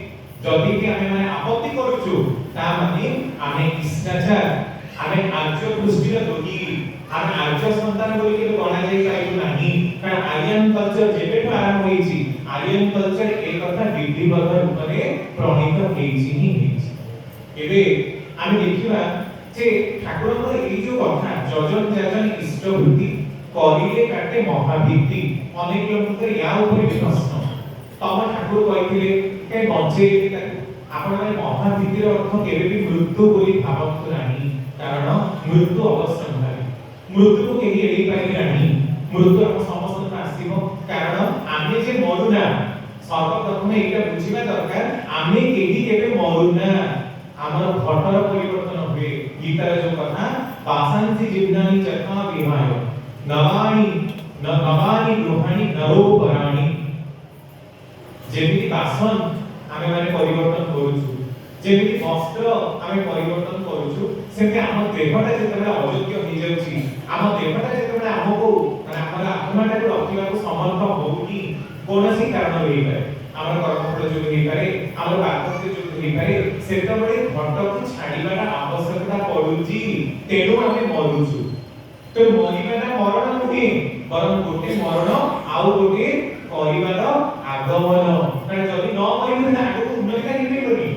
जदि कि हम माने आपत्ति करूछु ता माने आमे इष्टाचार आमे आर्य दृष्टिर दोगी आमे आर्य संतान बोली के गणा जाई पाइबो नाही कारण आर्यन कल्चर जेबेठु आरंभ होईछि आर्यन कल्चर एक कथा विधिवत रूपरे प्रणीत हेछि ही हेछि एबे आमे देखिबा जे ठाकुरଙ୍କର एई जो कथा जजन जजन इष्टभूति करिले काटे महाभीति अनेक लोकଙ୍କର या ଉପରେ भी प्रश्न तम ठाकुर कहिथिले के बंचेइले ताकू आपण माने महाभीतिर अर्थ केबे भी मृत्यु बोली भावନ୍ତୁ नाही कारण मृत्यु अवश्य भाई मृत्यु को केही एई पाइ नाही मृत्यु हम समस्त आसीबो कारण आमे जे मरुना सर्वप्रथम एटा बुझिबा दरकार आमे केही केबे मरुना हमर घटर परिवर्तन हुए गीतार जो कथा वासंति जीवनानि चक्र विहाय नवानि न नवानि गृहाणि नरोपराणि जेमिति बासन आमे माने परिवर्तन करूछु जेमिति वस्त्र आमे परिवर्तन करूछु सेते हम देहटा जेतबे अयोग्य हो जाउछि हम देहटा जेतबे हमको हमर आत्माटा को रखिबा को समर्थ होउनी कोनसी कारण होई पारे हमर कर्मफल जो होई पारे हमर बाध्यता जो होई पारे सेतबे घट को छाड़ीबाटा आवश्यकता पडुछि तेनु मरुछु तो मरिबाटा मरण नुहे बरं गोटे मरण आउ गोटे परिबार आगमन कारण जदि न मरिबे त आगु उन्नति केबे करी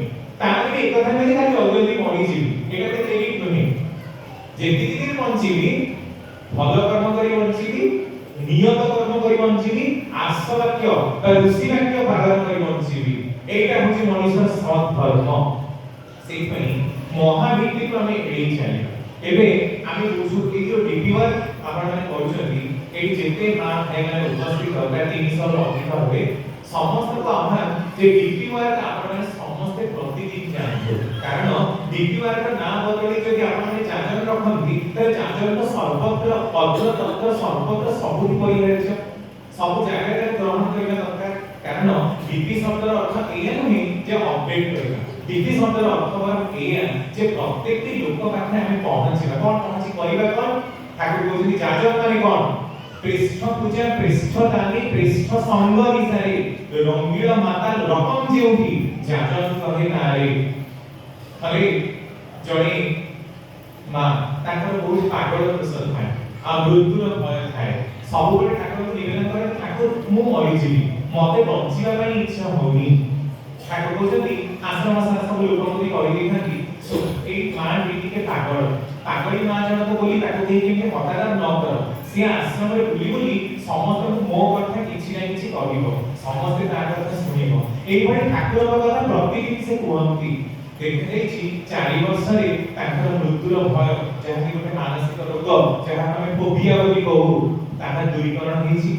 ताने एक कथा नै खाली जल्दी मरि जिवि एटा ते तेरी नुहे जेति दिन बंचिबी भल कर्म करी बंचिबी नियत कर्म करी बंचिबी आर्षवाक्य बा ऋषि वाक्य पालन करी बंचिबी एटा होची मनुष्य सत धर्म सेई पई महावीर को हमें एई चले एबे आमे बुझु कि जो डीपी वर्क आपण माने करूछथि एई जेते मा भाई माने उपस्थित होगा 300 रो अधिक होबे समस्त को आह्वान जे डीपी वर्क आपण माने समस्त प्रतिदिन जानतो कारण डीपी वर्क ना बदली जदि आपण माने चार्जर रखंती त चार्जर तो सर्वत्र अग्र तंत्र सर्वत्र सबुति परिहार्य सब जगह ग्रहण करबा दरकार कारण डीपी शब्दर अर्थ एया नहे जे अपडेट करबा डीपी शब्दर अर्थ एया जे प्रत्येक लोक पाखे हमें पहुंचीबा कोन पहुंची करबा कोन ठाकुर कहउछथि चार्जर माने कोन पृष्ठ पूजा पृष्ठ दानी पृष्ठ संग विचारे रंगीला माता रकम जेउठी जाजन कहे नारे अरे जणे मा ताकर बहुत पागल प्रसन्न थाए आ मृत्युर भय थाए सब बेले ठाकुर निवेदन करे ठाकुर मु मरि जीवी मते बंचिबा पई इच्छा होनी ठाकुर कहउछथि आश्रम सब लोक मते कहि देखाथि सो ए मा बेटी के पागली मा जण को बोली ताको देहि के हतार न कर से आश्रम रे बुली बुली समस्त को मो कथा किछि नै किछि कहिबो समस्त ता कथा सुनिबो एई भଳି ठाकुर कथा प्रतिदिन से कहंती देखैछि 4 वर्ष रे ताकर मृत्युर भय जहा कि गोटे मानसिक रोग जहा हमें फोबिया बोली कहू ताहा दूरीकरण हेछि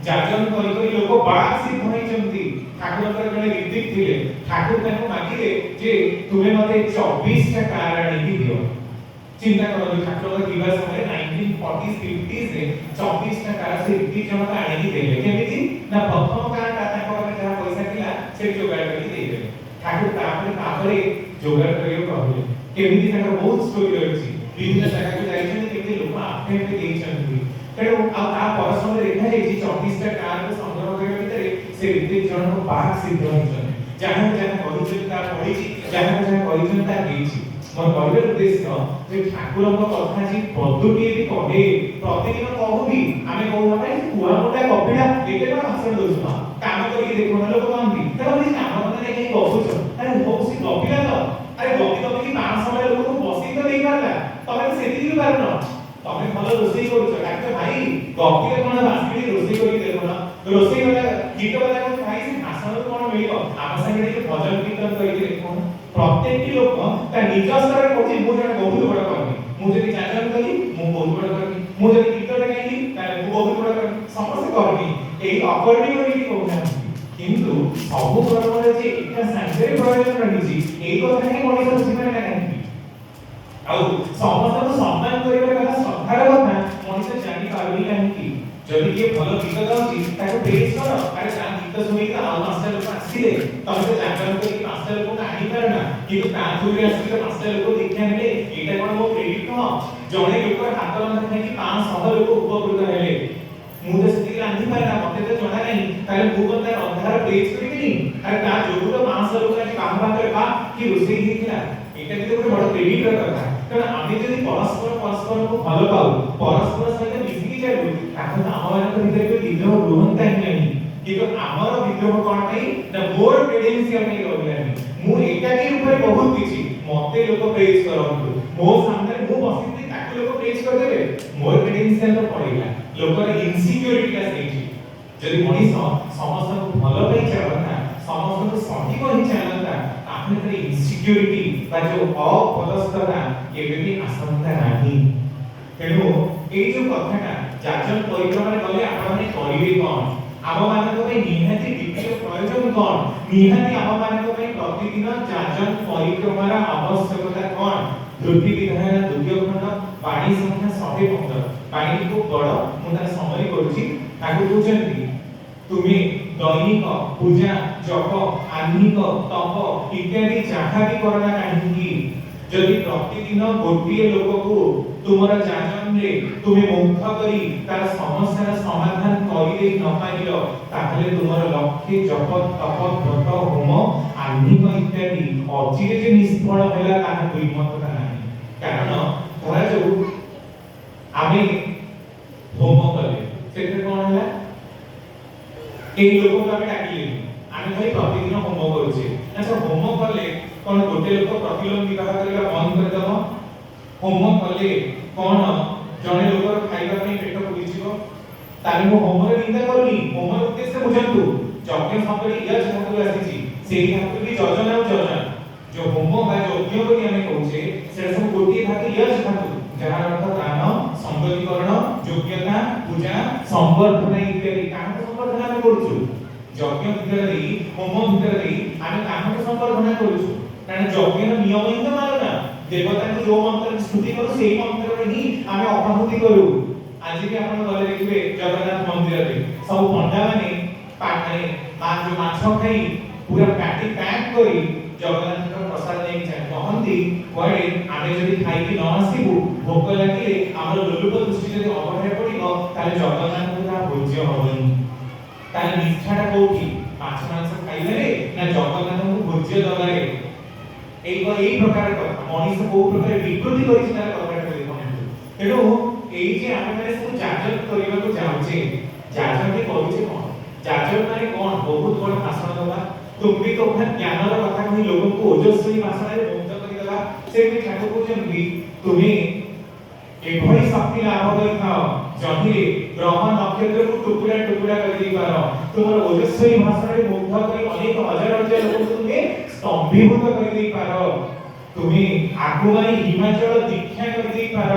जाजन करी करी लोक बाग सिद्ध होइचंती ठाकुर कर जने ऋतिक थिले ठाकुर ताको मागिले जे तुमे मते 24 टा कार आनी दियो चिंता करो ठाकुर का दिवस समय 1940s 50s रे 24 टा कार से ऋतिक जन का आनी देले केमिति ना प्रथम कार ता ताको जहा पैसा थिला से जोगाड़ करी देले ठाकुर तापरे जोगाड़ करियो कहले केमिति ताकर बहुत स्टोरी रहछि विभिन्न जगह को जाइछन केते लोक आपे पे देइछन तेणु आ परसम देखा जाइछि 24 टा कार को संग्रह କରିବା ଭିତରେ से ऋतिक जन को बाग सिद्ध होइछन जहां जहां कहिछन ता पढिछि जहां जहां कहिछन ता हेइछि मोर कहबे उद्देश्य जे ठाकुर को कथा जी पद्धति भी कहे प्रतिदिन कहूबी आमे कहू भाई कुआ मोटा कपिला एते बा भाषण दोछ काम करी देखो ना लोक कहंती त बोली काम करने के कहूछ अरे होसी कपिला तो अरे गपी गपी 500 समय लोक को बसी तो देई पारला तमे सेति भी पारनो तमे भलो रोसई करूछ डाक्टर भाई गपी कोन बासकी रोसई करी देखो ना रोसई वाला गीत वाला को भाई से भाषण कोन मिलिबो आप संगे के भजन कीर्तन करी देखो प्रत्येक लोक ता निज स्तर रे कहछि मु जने बहुत बड़ करबी मु जदि चाचन करी मु बहुत बड़ करबी मु जदि कीर्तन गाइली ताले मु बहुत बड़ करबी समस्त करबी एई अकर्णी करी कहउना किंतु सब कर्म रे जे एका संगे प्रयोजन रहिछि एई कथा के मनिष बुझिबे ना काहे आ समस्त को सम्मान करिबा कथा श्रद्धार कथा मनिष जानि पारबी काहे जदि के भलो गीत गाउछि ताको प्रेज कर अरे ता गीत सुनि त आ मास्टर लोक आसीले तमे तो जागरण करी मास्टर लोक आनी परना किंतु ता थुरी आसी मास्टर लोक देखा हेले एटा कोन मो क्रेडिट न जणे लोक हाथ रंधा खाई 500 लोक उपकृत हेले मु तो स्थिति रांधी परना मते तो जणा नै ताले मु बंदा अंधार प्रेज करिबिनी अरे ता जोगु तो 500 लोक आसी काम बा करे बा कि रोसई हिथिला एटा भी तो बड़ क्रेडिट र कथा कारण आमे जदि परस्पर को भलो पाउ परस्पर सहित मिसिकी जाउ ताको आममान भितर को विद्रोह रुहंता ही नहीं किंतु आमर विद्रोह कोन नहीं ना मोर क्रेडेंशियल नहीं रहलानी मु एकाकी ऊपर बहुत किछि मते लोक प्रेज करंतु मो सामने मु बसिति ताको लोक प्रेज कर देबे मोर क्रेडेंशियल तो पड़िला लोकर इनसिक्योरिटी का सेठी जदि मनीष समस्त को भलो पई चाहता समस्त को सही को ही चाहता आपने तरी इनसिक्योरिटी बा जो अपदस्थता एबेबी आशंका नाही तेणु ए जो कथाटा जाजन परिक्रमा गले आपण माने करिवे कोन आम मानक पे निहाती वित्तीय प्रयोजन कोन निहाती आम मानक पे प्रतिदिन जाजन परिक्रमार आवश्यकता कोन धृति विधान द्वितीय खंड वाणी संख्या 115 वाणी को बड़ मुदा समरी करूची ताकू बुझंती तुमे दैनिक पूजा जप आह्निक तप इत्यादि जहाँ भी करना काहे जदि प्रतिदिन गोटिए लोक को तुमरा जाजन रे तुमे मुक्त करी तार समस्यार समाधान करि दे न पाइलो ताहले तुमर लक्ष्य जप तप व्रत होम आह्निक इत्यादि अचिरे जे निष्फल होला ताहा दुईमत नाही कारण धरा जो এই লোককে আমি ডাকিলি আমি ভাই প্রতিদিন হোম করুছে আচ্ছা হোম করলে কোন গোটে লোক প্রতিলোম বিবাহ করিবা বন্ধ করে দেব হোম কলে কোন জনে লোকর খাଇବା ପାଇଁ ପେଟ ପୁରିଯିବ ତାହେଲେ ମୁଁ ହୋମର ନିନ୍ଦା କରୁନି ହୋମର ଉଦ୍ଦେଶ୍ୟ ବୁଝନ୍ତୁ ଯଜ୍ଞ ଶବ୍ଦଟି ୟଜ ଧାତୁରୁ ଆସିଛି ସେଇ ଧାତୁ ବି ଯଜନ ଆଉ ଯଜନ जो होम बा यज्ञ ବୋଲି ଆମେ କହୁଛେ ସେଟା ସବୁ ଗୋଟିଏ ଧାତୁ ୟଜ ଧାତୁ ଯାହାର ଅର୍ଥ ଦାନ ସଂଗତିକରଣ ଯୋଗ୍ୟତା ପୂଜା ସମ୍ବର୍ଦ୍ଧନା ଇତ୍ୟାଦି କାମକୁ ସମ୍ବର୍ଦ୍ଧନା ଆମେ କରୁଛୁ ଯଜ୍ଞ ଭିତରେ ଦେଇ ହୋମ ଭିତରେ ଦେଇ ଆମେ କାମକୁ ସମ୍ବର୍ଦ୍ଧନା କରୁଛୁ କାରଣ ଯଜ୍ଞର ନିୟମ ହିଁ ତ ମାନନା ଦେବତାଙ୍କୁ ଯୋଉ ମନ୍ତ୍ରରେ ସ୍ତୁତି କରୁ ସେଇ ମନ୍ତ୍ରରେ ହିଁ ଆମେ ଅପାହୁତି କରୁ ଆଜି ବି ଆପଣ ଗଲେ ଦେଖିବେ ଜଗନ୍ନାଥ ମନ୍ଦିରରେ ସବୁ ପଣ୍ଡା ମାନେ ପାଖରେ ଯୋଉ ମାଛ ଖାଇ ପୁରା ପାଟି ପ୍ୟାକ୍ କରି ଜଗନ୍ନାଥଙ୍କ ପ୍ରସାଦ ନେଇକି କହନ୍ତି କୁଆଡେ ଆମେ ଯଦି ଖାଇକି ନ ଆସିବୁ ଭୋକ ଲାଗିଲେ ଆମର ଲୋଲୁପ ଦୃଷ୍ଟି ଯଦି ଅବଢାରେ ପଡିବ ତାହେଲେ ଜଗନ୍ନାଥଙ୍କୁ ତାହା ଭୋଜ୍ୟ ହବନି ତାହେଲେ ନିଷ୍ଠାଟା କୋଉଠି ମାଛ ମାଂସ ଖାଇବାରେ ନା ଜଗନ୍ନାଥଙ୍କୁ ଭୋଜ୍ୟ ଦବାରେ এই প্রকার কথা মଣିଷ କୋଉ ପ୍ରକାର ବିକୃତି କରିଛି ତାର କଥାଟା ଦେଖନ୍ତୁ ତେଣୁ ଏଇ ଯେ ଆମେ ମାନେ ସବୁ ଯାଜକ କରିବାକୁ ଯାଉଛେ ଯାଜକ କରୁଛେ କଣ ଯାଜକ ମାନେ କଣ ବହୁତ ବଡ ଭାଷଣ ଦେବା ତୁମେ ତ ଜ୍ଞାନର କଥା କହି ଲୋକଙ୍କୁ ଓଜସ୍ୱୀ ଭାଷଣରେ ମୁଗ୍ଧ କରିଦେବା ସେମିତି ଠାକୁର କହୁଛନ୍ତି ତୁମେ ଏଭଳି ଶକ୍ତି ଲାଭ କରିଥାଅ ଯହିଁରେ ଗ୍ରହ ନକ୍ଷତ୍ରକୁ ଟୁକୁଡ଼ା ଟୁକୁଡ଼ା କରିଦେଇପାର ତୁମର ଓଜସ୍ୱୀ ଭାଷଣରେ ମୁଗ୍ଧ କରି ଅନେକ ହଜାର ହଜାର ଲୋକଙ୍କୁ ତୁମେ ସ୍ତମ୍ଭୀଭୂତ କରିଦେଇପାର ତୁମେ ଆଗୁମାଇ ହିମାଚଳ ଦୀକ୍ଷା କରିଦେଇପାର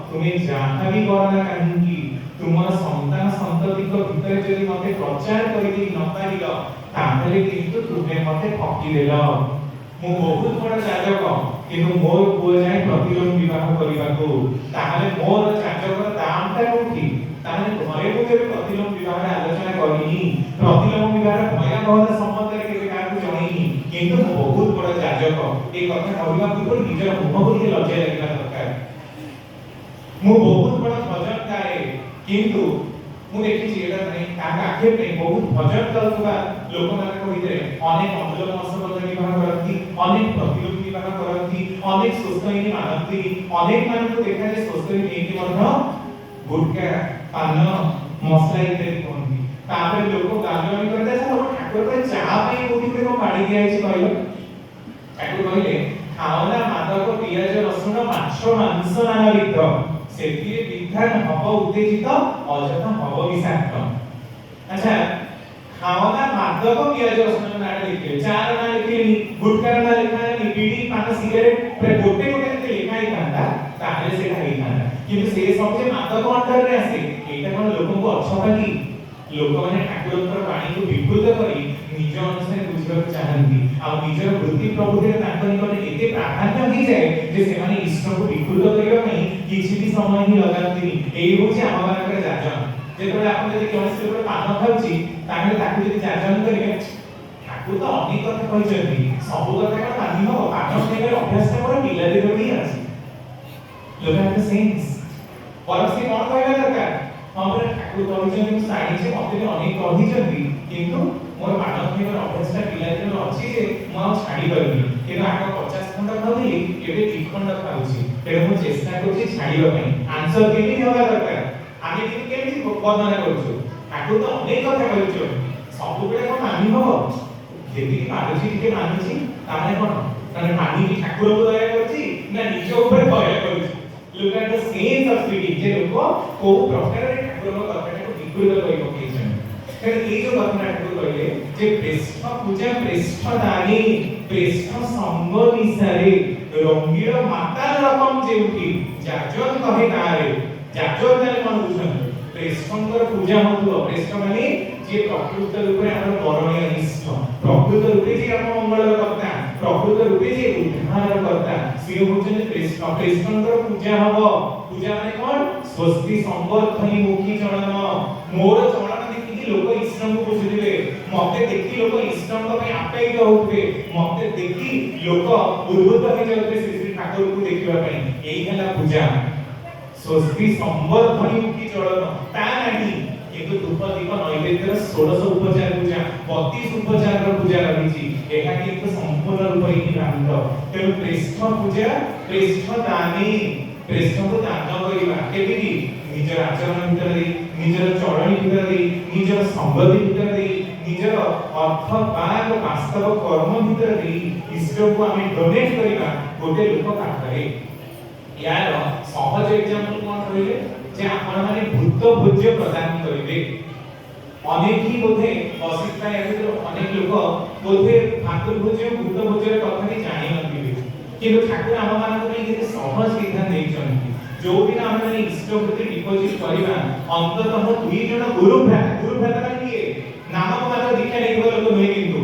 ତୁମେ ଯାହା ବି କର ନା କାହିଁକି ତୁମର ସନ୍ତାନ ସନ୍ତତିଙ୍କ ଭିତରେ ଯଦି ମତେ ପ୍ରଚାର କରିଦେଇ ନ ପାରିଲ ତାହେଲେ କିନ୍ତୁ ତୁମେ ମତେ ଠକିଦେଲ ମୁଁ ବହୁତ ବଡ଼ ଯାଜକ କିନ୍ତୁ ମୋର ପୁଅ ଯାଏ ପ୍ରତିଲୋମ ବିବାହ କରିବାକୁ ତାହେଲେ ମୋର ଯାଜକର ଦାମଟା କୋଉଠି ତାହେଲେ ଘରେ ମୁଁ କେବେ ପ୍ରତିଲୋମ ବିବାହର ଆଲୋଚନା କରିନି ପ୍ରତିଲୋମ ବିବାହର ଭୟାବହତା ସମ୍ବନ୍ଧରେ କେବେ କାହାକୁ ଜଣେଇନି କିନ୍ତୁ ମୁଁ ବହୁତ ବଡ଼ ଯାଜକ এই କଥା କହିବା ପୂର୍ବରୁ ନିଜର ମୁହଁକୁ ଟିକେ ଲଜ୍ଜା ଲାଗିବା ଦରକାର ମୁଁ ବହୁତ ବଡ଼ ଭଜନ ଗାଏ କିନ୍ତୁ ମୁଁ ଦେଖିଛି ଏଟା ନାହିଁ ତାଙ୍କ ଆଖି ପାଇଁ ବହୁତ ଭଜନ ଗାଉଥିବା ଲୋକମାନଙ୍କ ଭିତରେ ଅନେକ ଅନୁଲୋମ ଅସବଦ ବିବାହ କରନ୍ତି ଅନେକ ପ୍ରତିଲୋମ ବିବାହ କରନ୍ତି ଅନେକ ସୁସ୍ଥୟିନୀ ମାନନ୍ତି ଅନେକ ମାନଙ୍କୁ ଦେଖାଯାଏ ସୁସ୍ଥୟିନୀ ନେଇକି ମଧ୍ୟ ଗୁଟକା ପାନ ମସଲା ଇତ୍ୟାଦି କୁହନ୍ତି ତାପରେ ଲୋକ ଗାଲୁଆମି କରିଥାଏ ସବୁ ଠାକୁର ପାଇଁ ଚାହା ପାଇଁ କୋଉଠି ଗୋଟେ କଣ ପାଣି ଦିଆଯାଇଛି କହିଲ ଠାକୁର କହିଲେ ଖାଓନା ମାଦକ ପିଆଜ ରସୁଣ ମାଛ ମାଂସ ନାନାବିଧ ସେଥିରେ ବିଧାନ ହବ ଉତ୍ତେଜିତ ଅଯଥା ହବ ବିଷାକ୍ତ ଆଚ୍ଛା ଖାওনা মাদক পিয়াজ রসুন না লিখলে চার না লিখলে গুটকার না লেখানি বিড়ি পান সিগারেট প্রায় গোটে গোটে যদি লেখাই থাকা তাহলে সেটা হই থাকা কিন্তু সেই সবচেয়ে মাদক অন্তরে আসে এইটা কোন লোকଙ୍କୁ অছপাকি ଲୋକମାନେ ଠାକୁରଙ୍କର ବାଣୀକୁ ବିକୃତ କରି ନିଜ ଅନୁସାରେ ବୁଝିବାକୁ ଚାହାନ୍ତି ଆଉ ନିଜର ବୃତ୍ତି ପ୍ରବୃତ୍ତିରେ ତାଙ୍କ ନିକଟରେ ଏତେ ପ୍ରାଧାନ୍ୟ ହେଇଯାଏ ଯେ ସେମାନେ ଈଶ୍ୱରକୁ ବିକୃତ କରିବା ପାଇଁ କିଛି ବି ସମୟ ହିଁ ଲଗାନ୍ତିନି ଏଇ ହେଉଛି ଆମମାନଙ୍କର ଯାଜନ ଯେତେବେଳେ ଆପଣ ଯଦି କୌଣସି ଲୋକ ପାନ ଖାଉଛି ତାହେଲେ ତାକୁ ଯଦି ଯାଜନ କରିବେ ଠାକୁର ତ ଅନେକ କଥା କହିଛନ୍ତି ସବୁ କଥା କଣ ମାନି ହବ ପାନ ଖାଇବାର ଅଭ୍ୟାସଟା ମୋର ପିଲାଦିନରୁ ହିଁ ଅଛି ଲୋକ ହାଭ୍ ଦ ସେନ୍ସ ବରଂ ସେ କଣ କହିବା ଦରକାର हमरे ठाकुर କହିଛନ୍ତି ମୁଁ ଜାଣିଛି ମତେ ବି ଅନେକ କହିଛନ୍ତି କିନ୍ତୁ ମୋର ପାନ ଖାଇବାର ଅଭ୍ୟାସଟା ପିଲାଦିନରୁ ଅଛି ଯେ ମୁଁ ଆଉ ଛାଡ଼ି ପାରୁନି କିନ୍ତୁ ଆଗ 50 ଖଣ୍ଡ ଖାଉଥିଲି ଏବେ 2 ଖଣ୍ଡ ଖାଉଛି ତେଣୁ ମୁଁ ଚେଷ୍ଟା କରୁଛି ଛାଡ଼ିବା ପାଇଁ ଆନ୍ସର କେମିତି ହେବା ଦରକାର ଆମେ କିନ୍ତୁ କେମିତି ବର୍ଣ୍ଣନା କରୁଛୁ ଠାକୁର ତ ଅନେକ କଥା କହିଛନ୍ତି ସବୁବେଳେ କଣ ମାନି ହବ ଯେତିକି ପାରୁଛି ଟିକେ ମାନୁଛି ତାହେଲେ କଣ ମାନେ ମାନିକି ଠାକୁରଙ୍କୁ ଦୟା କରୁଛି ନା ନିଜ ଉପରେ ଦୟା କରୁଛି look at the sense of speaking जे लोग को प्रकार रे ठाकुर को कथा को विकृत करि पकेछन तेन ए जो कथा ठाकुर कहले जे प्रेष्ठ पूजा प्रेष्ठ दानी प्रेष्ठ संग निसारे रंगीर माता रकम जेउठी जाजन कहे तारे जाजन ताले मन बुझन प्रेष्ठंकर पूजा होतो प्रेष्ठ माने जे प्रकृत रूपे हमर बरणीय इष्ट प्रकृत रूपे जे हम मंगल करता प्रकृत रूपे जे उद्धार करता से होचन प्रेष्ठ प्रेष्ठंकर पूजा हबो पूजा माने कोन स्वस्ति संवर्धनी मुखी चरण मोर चरण देखि लोक इष्टम को बुझिबे मते देखि लोक इष्टम पे आपेइत होतबे मते देखि लोक उद्भूत हे जते श्री ठाकुर को देखिबा पई एई हला पूजा स्वस्ति संवर्धनी मुखी चरण ता नाही किंतु धूप दीप नैवेद्यर 16 उपचार पूजा 32 उपचार पूजा रहिछि एहा किंतु संपूर्ण रूप हि भ्रांत तेनु प्रेष्ठ पूजा प्रेष्ठ दानी प्रेष्ठ को दान करिबा केबिति निजर आचरण भितर दे निजर चरणी भितर दे निजर संगति भितर दे निजर अर्थ बाग वास्तव कर्म भीतर दे इष्ट को आमे डोनेट करिबा गोटे लोक पाखरे यार सहज एग्जांपल कोन कहले जे आपण माने भूत भोज्य प्रदान करिवे अनेक ही बोधे अशिक्षा या अनेक लोक बोधे ठाकुर भोज्य भूत भोज्य कथा नि जानि नथिबे किंतु ठाकुर आम मान को जे सहज विधान देइछन जो दिन आम माने इष्ट प्रति डिपॉजिट करिबा अंततः दुई जन गुरु भ्राता माने नाम को मात्र दीक्षा नेइबा लोक नहे किंतु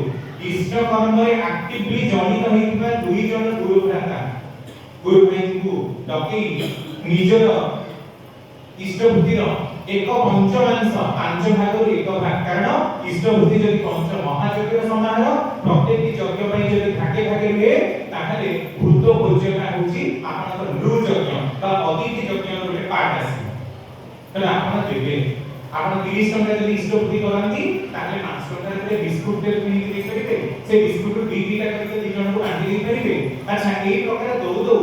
इष्ट कर्म रे एक्टिवली जड़ित होइबा दुई जन गुरु भ्राता गुरु भाई को डके निजर इष्ट बुद्धिर एक पंचमांश पांच भाग एक भाग कारण इष्ट बुद्धि जदि पंच महायज्ञ समारोह प्रत्येक यज्ञ पई जदि भागे भागे हुए ताहले भूत भोज्यता होची आपनकर लू यज्ञ बा अतिथि यज्ञ रे पार्ट आसी तले आपन देबे आपन 30 टका जदि इष्ट बुद्धि करंती ताहले 5 टका रे बिस्कुट दे किनि दे करिवे से बिस्कुट दी दीटा करके दी जन को बांटी दे परिवे अच्छा एई प्रकार दो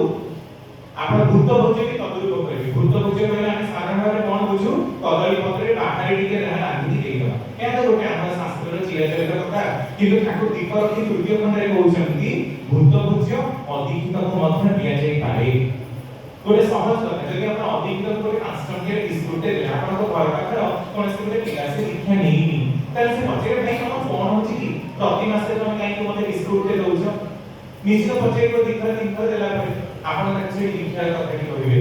आपण भूत भोज्य के तदुरूप करिवे भूत भोज्य कहले हम साधारण भाबे कोन बुझू कदली पत्रे बाहारे टिके रहा रांधी देइबा या तो गोटे हम शास्त्र चिराचरित कथा किंतु ठाकुर दीप रखी तृतीय खंड रे कहउछन्ती भूत भोज्य अधिकृत को मध्य दिया जाय पारे गोटे सहज कथा जदि आपण अधिकृत को 5 टंकिया बिस्कुट दे आपण को घर पाखर कोन से गोटे क्लास शिक्षा नेइनी ताले से पचे भाई हम कोन होची कि प्रति मासे तुम काई को मते बिस्कुट दे दउछ निश्चित पचे को दिखर देला पर आपण ताकसे लिखार कथाटी कहिबे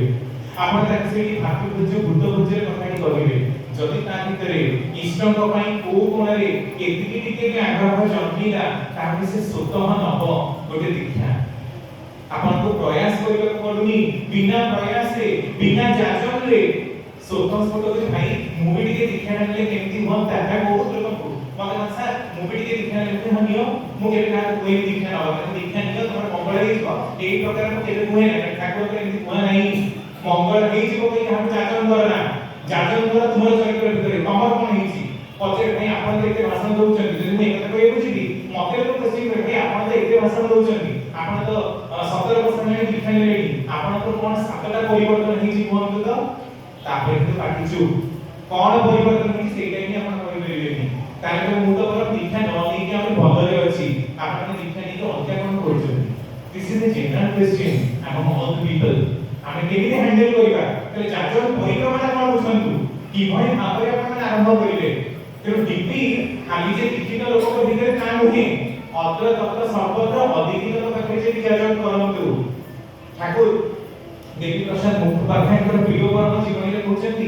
आपण ताकसे भातृ भोज्य भूत भोज्य कथाटी कहिबे जदि ता भितरे इष्टଙ୍କ ପାଇଁ को कोणरे एतिकी टिके भी आग्रह जन्मिला ताकि से स्वतः नब गोटे दीक्षा आपण को प्रयास करबे पडुनी बिना प्रयास रे बिना जाजन रे स्वतः स्वतः भाई मुबी टिके दीक्षा नले केमती होन ताका बहुत लोक को मगर सर मुबी टिके दीक्षा नले हनियो मु केबे का कोई दीक्षा नबा दीक्षा नियो तमर मंगल हेइबो एई प्रकार मु केबे कोहे ना ठाकुर के एमती कोहे नाही मंगल हेइबो कोई हम जाजन करना जाजन कर तुमर चरित्र भितरे तमर कोन हेइची पचे भाई आपण एते भाषण दउछन जदि मु एकता कहै बुझिबी मते लोक कहि भाई आपण तो एते भाषण दउछन आपण तो 17 वर्ष नै दीक्षा नेलेनी आपण तो कोन सातटा परिवर्तन हेइची कोन तो तापर तो बाकी छु कोन परिवर्तन हेइची सेटा ही आपण कहि परिबेनी ताले मु तो बरा दीक्षा न नै कि हम भलरे अछि आपण दीक्षा नै तो अन्य कोन करछन this is a general question among all the people आमे केमिति हैंडल करिबा तले जाजन परिक्रमणा कोन बुझंतु कि भाई भाबरे आपण आरंभ करिले तेरो डिपी खाली जे लिखित लोक को भितर का नहे अत्र तत्र सर्वत्र अधिकृत लोक पाखे जे जाजन करंतु ठाकुर देवी प्रसाद मुखोपाध्यायकर प्रिय परम जीवन रे कहउछंती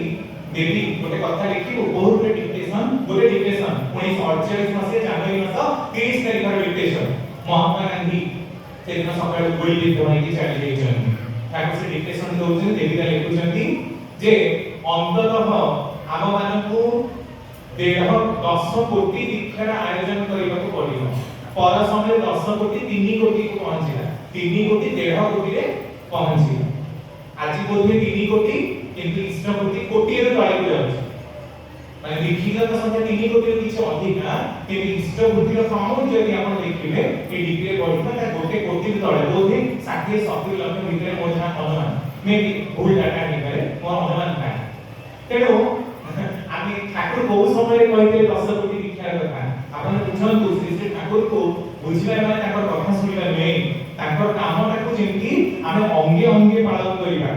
देवी गोटे कथा लिखिबो बहुत रे डिक्टेशन गोटे डिक्टेशन 1948 मासे जनवरी मास 30 तारिख रे डिक्टेशन महात्मा गांधी सेदिन सकाळ गोली युद्ध होई चली जाइछन ठाकुर से डिक्टेशन दउछन देवी रे लिखुछंती जे अंततः आम मानकू 10 कोटी दीक्षार आयोजन करने को पड़ो पर समय 10 कोटी 3 कोटी को पहुंचला 3 कोटी 1.5 कोटी रे पहुंचला आज बोधे 3 कोटी किंतु इष्ट कोटी कोटी रे तळे को जाउछ माने दीक्षित संख्या 3 कोटी रे किछ अधिक ना किंतु इष्ट कोटी रो सामूहिक यदि आपण देखिबे ए डिग्री बढ़िबा ता गोटे कोटी रे तळे बोधे 60 70 लाख भितर मोजना अनुमान मे भी भूल डाटा नै करे मोर अनुमान था तेनो आमी ठाकुर बहु समय कहते 10 कोटी दीक्षा कथा आपण बुझंतु श्री श्री ठाकुर को बुझिबा माने ताकर कथा सुनिबा नै ताकर कामटा को जेंति आमे अंगे अंगे पालन करिबा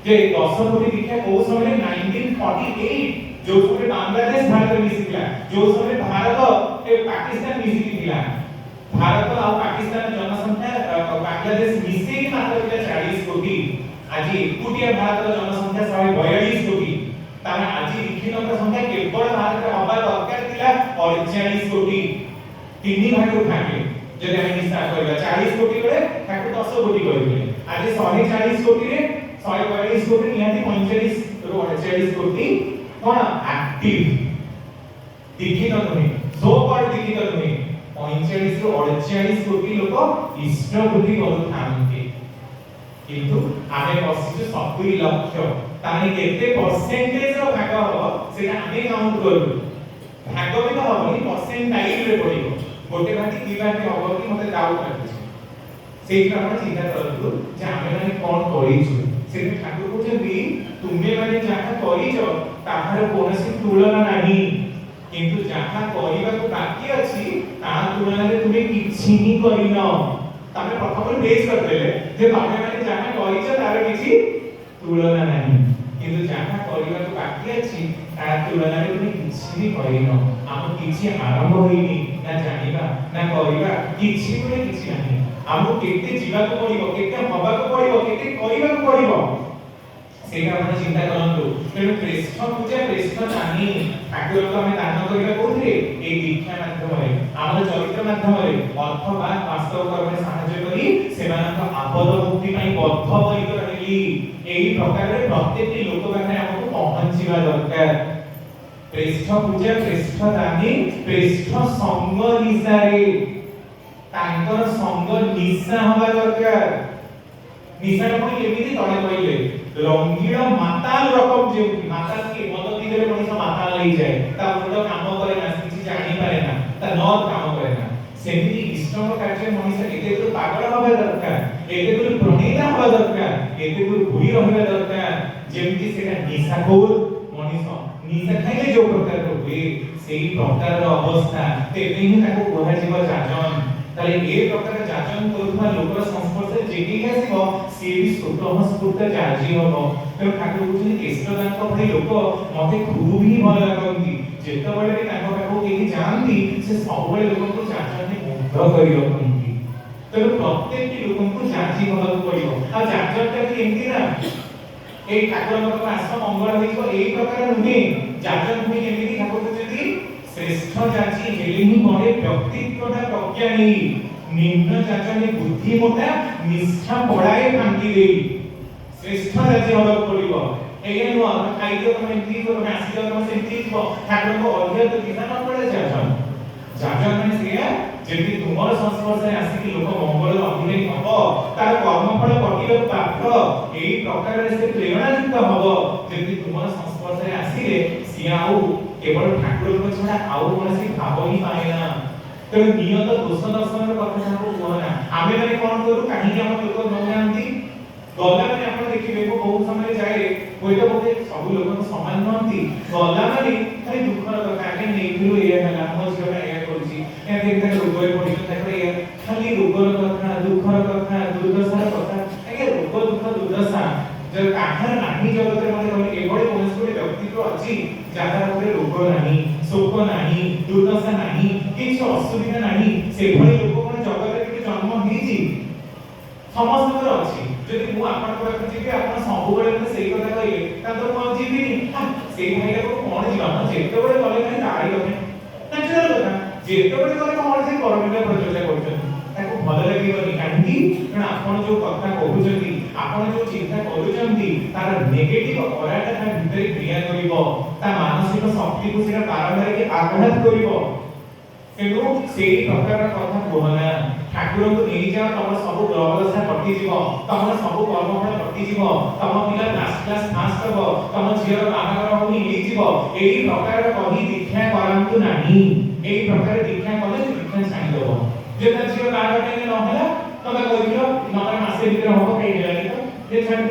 जे 10 कोटी दीक्षा बहु समय 1948 जो समय बांग्लादेश भारत मिसिला जो समय भारत ए पाकिस्तान मिसिला भारत और पाकिस्तान जनसंख्या बांग्लादेश मिसे मात्र 40 कोटी आज एकुटिया भारत जनसंख्या 142 कोटी तामे आज लिखित संख्या केवल भारत रे हबा दरकार थिला 48 कोटी तीन भाग उठाके जदि हम हिसाब करबा 40 कोटी रे ताको 10 कोटी करबे आज 140 कोटी रे 142 कोटी निहाती 45 रो 48 कोटी कोन एक्टिव लिखित नहे सो पर लिखित नहे 45 रो 48 कोटी लोक इष्ट बुद्धि करूथांती किंतु आमे बसिछु 70 लाख ताने केते परसेंटेज रो भाग हो सेटा आमे काउंट करू भाग भी तो होबनी परसेंटाइल रे पडिबो गोटे बाटी की बाटी होबो कि मते डाउट लागे सेटा आपण चिंता करतु जे आमे माने कोन करिछु से ठाकुर कहते तुमे माने जाहा करिछ ताहार कोनसी तुलना नाही किंतु जहाँ करबा को बाकी अछि ता तुलना रे तुमे किछि नि करिनो तमे प्रथम प्रेज कर देले जे तमे माने जहाँ करिछ तार किछि तुलना नाही किंतु जहाँ करबा को बाकी अछि ता तुलना रे तुमे किछि नि करिनो हम किछि आरंभ होइनी ना जानिबा ना करबा किछि बोले किछि नाही हम केते जीवा को पड़िबो केते हवा को पड़िबो केते करबा को पड़िबो सेटा आपण चिंता करंतु तेणु कृष्ण पूजा कृष्ण जानी ठाकुर को हमें दान करिबा कोथि ए दीक्षा माध्यमरे आम चरित्र माध्यमरे अथवा वास्तव कर्म साहाय्य करी सेमानक आपद मुक्ति पई बद्ध परिकर हेली एही प्रकार रे प्रत्येक लोक पाखे हमको पहुंचीबा दरकार कृष्ण पूजा कृष्ण दानी कृष्ण संग निसारे तांकर संग निशा हवा दरकार निशा को केमिति तळे कइले रंगीन माताल रकम जे माताल के मदद दिले मनीष माताल लई जाए ता मुंड काम करे ना किछि जानि पारे ना ता नद काम करे ना सेमिति इष्टम कार्य मनीष एते तो पागल होबा दरकार एते तो प्रणीता होबा दरकार एते तो भूली रहबा दरकार जेमिति सेटा निशाखोर मनीष निशा खाइले जो प्रकार हुए सेही प्रकार अवस्था तेते ही ताको कोहा जीव जाजन ताले ए प्रकार जाजन करूवा लोकर संस्पर्श जेकी आसीबो से भी स्वतः स्फूर्त जाजी हबो तो ठाकुर बुझी केशवदान को भई लोक मते खूब ही भल लागंती जेते बळे भी ताको पाखो केही जानती से सब बळे लोक को जाजन ने मुग्ध करी रखंती तो प्रत्येक लोक को जाजी भल पड़िबो आ जाजन का कि एंती ना ए ठाकुर को आस मंगल होइबो एई प्रकार नुहे जाजन हुई एमिति ठाकुर कहते श्रेष्ठ जाजी हेले ही बड़े व्यक्तित्वटा प्रज्ञा नहीं निम्न जाजने बुद्धिमता निष्ठा पढ़ाए फांकी देई श्रेष्ठ जाजी होबा पड़िबो एया नो खाइदियो तमे एंती को तमे आसी जाओ तमे सेंती को ठाकुर को अधिक तो दिना न पड़े जाजन जाजन माने सेया जेति तुमर संस्पर्श रे आसी कि लोक मंगल अभिनय हबो तार कर्मफल कटिलो पात्र एई प्रकार रे से प्रेरणा युक्त हबो जेति तुमर संस्पर्श रे आसीले सिया केवल ठाकुर को छडा आउ कोनसी भाव ही पाएना तो नियत दोष दर्शन कथा को कहना आमे माने कोन करू काहे हम लोक न जानती गला माने आपण देखिबे को बहुत समय जाए कोई तो बोले सब लोक को समान नहंती गला माने खाली दुखर कथा आगे नेइलु ए हला मो जेबा ए करछि ए देखते रोगरे पड़ी ताकरे खाली रोगर कथा दुखर कथा दुर्दशार कथा आगे रोग दुख दुर्दशा जब काठर नाही जगत रे माने एभଳି कोनसी व्यक्तित्व अछि जाहार ऊपर रोग नाही शोक नाही दुर्दशा नाही किछ असुविधा नाही से भଳି लोक कोन जगत रे कि जन्म हेछि समस्त अछि जदि मु आपन को रखि कि आपन सब बेले मते सेही कथा कहिए ता तो मु जीविनी सेही भाईला को कोन जीवा न जेते बेले गले नाही गाड़ी रखे नेचुरल कथा जेते बेले गले कोन से परमिट प्रचेष्टा करछन ताको भल लागिबनी काहेकि कारण आपन जो कथा कहउछंती आपन जो चिंता करूछंती तार नेगेटिव अराटा ता भितरे क्रिया करिवो ता मानसिक शक्ति को सेटा बारंबार के आघात करिवो तेनु सेही प्रकार कथा कहना ठाकुर को नहीं जा तम सब ग्रहदशा कटि जीव तम सब कर्मफल कटि जीव तम पिला क्लास पास करबो तम झियर बाहागर होनी हे जीव एही प्रकार कहि दीक्षा करंतु नाही एही प्रकार दीक्षा कले दीक्षा छाडी देबो जेता झियर बाहागर ने न होला तमे कहिलो नकर मासे भीतर होबो कहि देलानी तो जे छाडी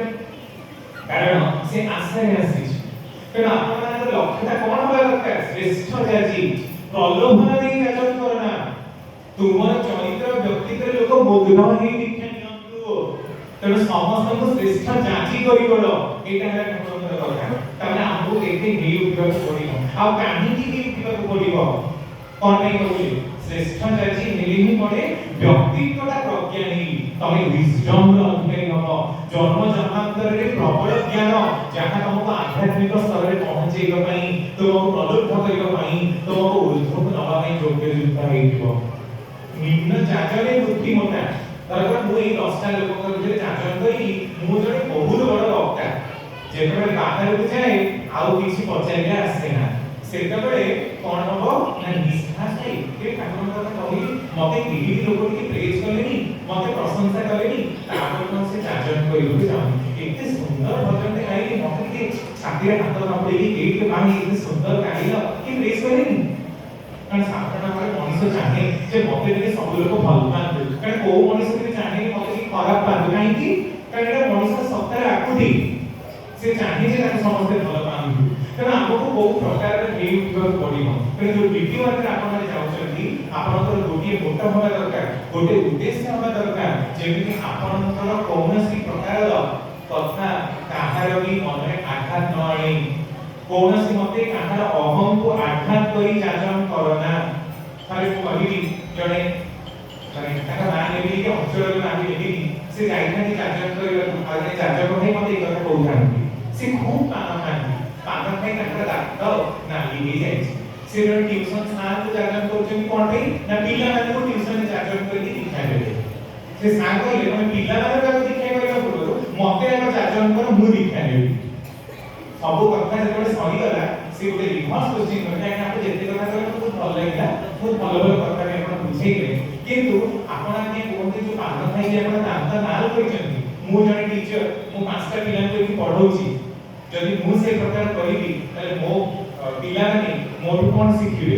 कारण से आशा रे आसी तेणु आपन लक्ष्यटा कोन होबा दरकार श्रेष्ठ जाजी प्रलोभन देई जाजन करना तुमर चरित्र व्यक्तित्व लोक बोध ही दीक्षा नियंतु तेणु समस्त को श्रेष्ठ जांची करी गलो एटा है ठाकुरଙ୍କର କଥା तमे हमको एते ही उठिबा पड़िबो आ काहे की उठिबा पड़िबो कोन नै कहू श्रेष्ठ जांची हेली ही पड़े व्यक्तित्वटा प्रज्ञा नहीं तमे विजडम रो अधिकारी हो जन्म जन्मांतर रे प्रबल ज्ञान जहां तुमको आध्यात्मिक स्तर रे पहुंचेगा पई तुमको प्रलुब्ध करिबा पई तुमको ऊर्ध्व नवा पई योग्य युक्त हेइबो निम्न जाजने बुद्धिमता तरकर मु एई 10टा लोक भितर जाजन करी मु जने बहुत बड़ वक्ता जेतबे बाहर को जाए आउ किछि पचारिया आसे ना सेतबे कोन हबो ना निष्ठा छै के ठाकुर କଥା कहि मते केही लोक के प्रेज कलेनी मते प्रशंसा कलेनी तापर कोन से जाजन करियो जाम एते सुंदर भजन गाइली मते के छातीरे हाथ कापड़ी एते पानी एते सुंदर गाइलो कि प्रेज कलेनी कारण साधारण भावे मनुष्य चाहे जे मते टिके सब लोक भल पाते कारण को मनुष्य के चाहे मते की खराब पाते काहे कि कारण एटा मनुष्य सत्तार आकुति से चाहे जे ताको समस्त भल पांतु तेणु आमको बहुत प्रकार हेई उठिବାକୁ पड़िବ तेणु जो वीडियो मार्केट आपण माने जाउछंती आपनकर गोटिए मोटा होबा दरकार गोटे उद्देश्य होबा दरकार जेमिति आपनकर कौनसी प्रकार कथा काहार भी मन में आघात न आनी कौनसी मते काहार अहम को आघात करी जाजन करना थारे कहली जणे माने ताका नाम लेबी के अक्षर नाम लेबी से जाइना कि जाजन करी आगे जाजन भाई मते एक कथा कहउछंती से खूब पान खाई ताका दात ना लिबी जाय से ट्यूशन साल को जाजन करछन कोन भाई ना पिला माने को ट्यूशन जाजन करी दिखा देबे से सांग कहले हम पिला माने का दिखाई करबा पूर्व मते आगर जाजन कर मु दिखा देबी सब कथा जेबे सही गला से गोटे रिवर्स क्वेश्चन करता है आपको जेते कथा कहले बहुत भल लागला बहुत भल भल कथा ने आपण बुझेइले किंतु आपण आके कोनते जो पान खाई आपण दांत नाल करिसंती मु जने टीचर मु पांचटा पिला को एठी पढौची जदि मु से प्रकार करिबी तले मो पिला माने मोर कोन सिखिबे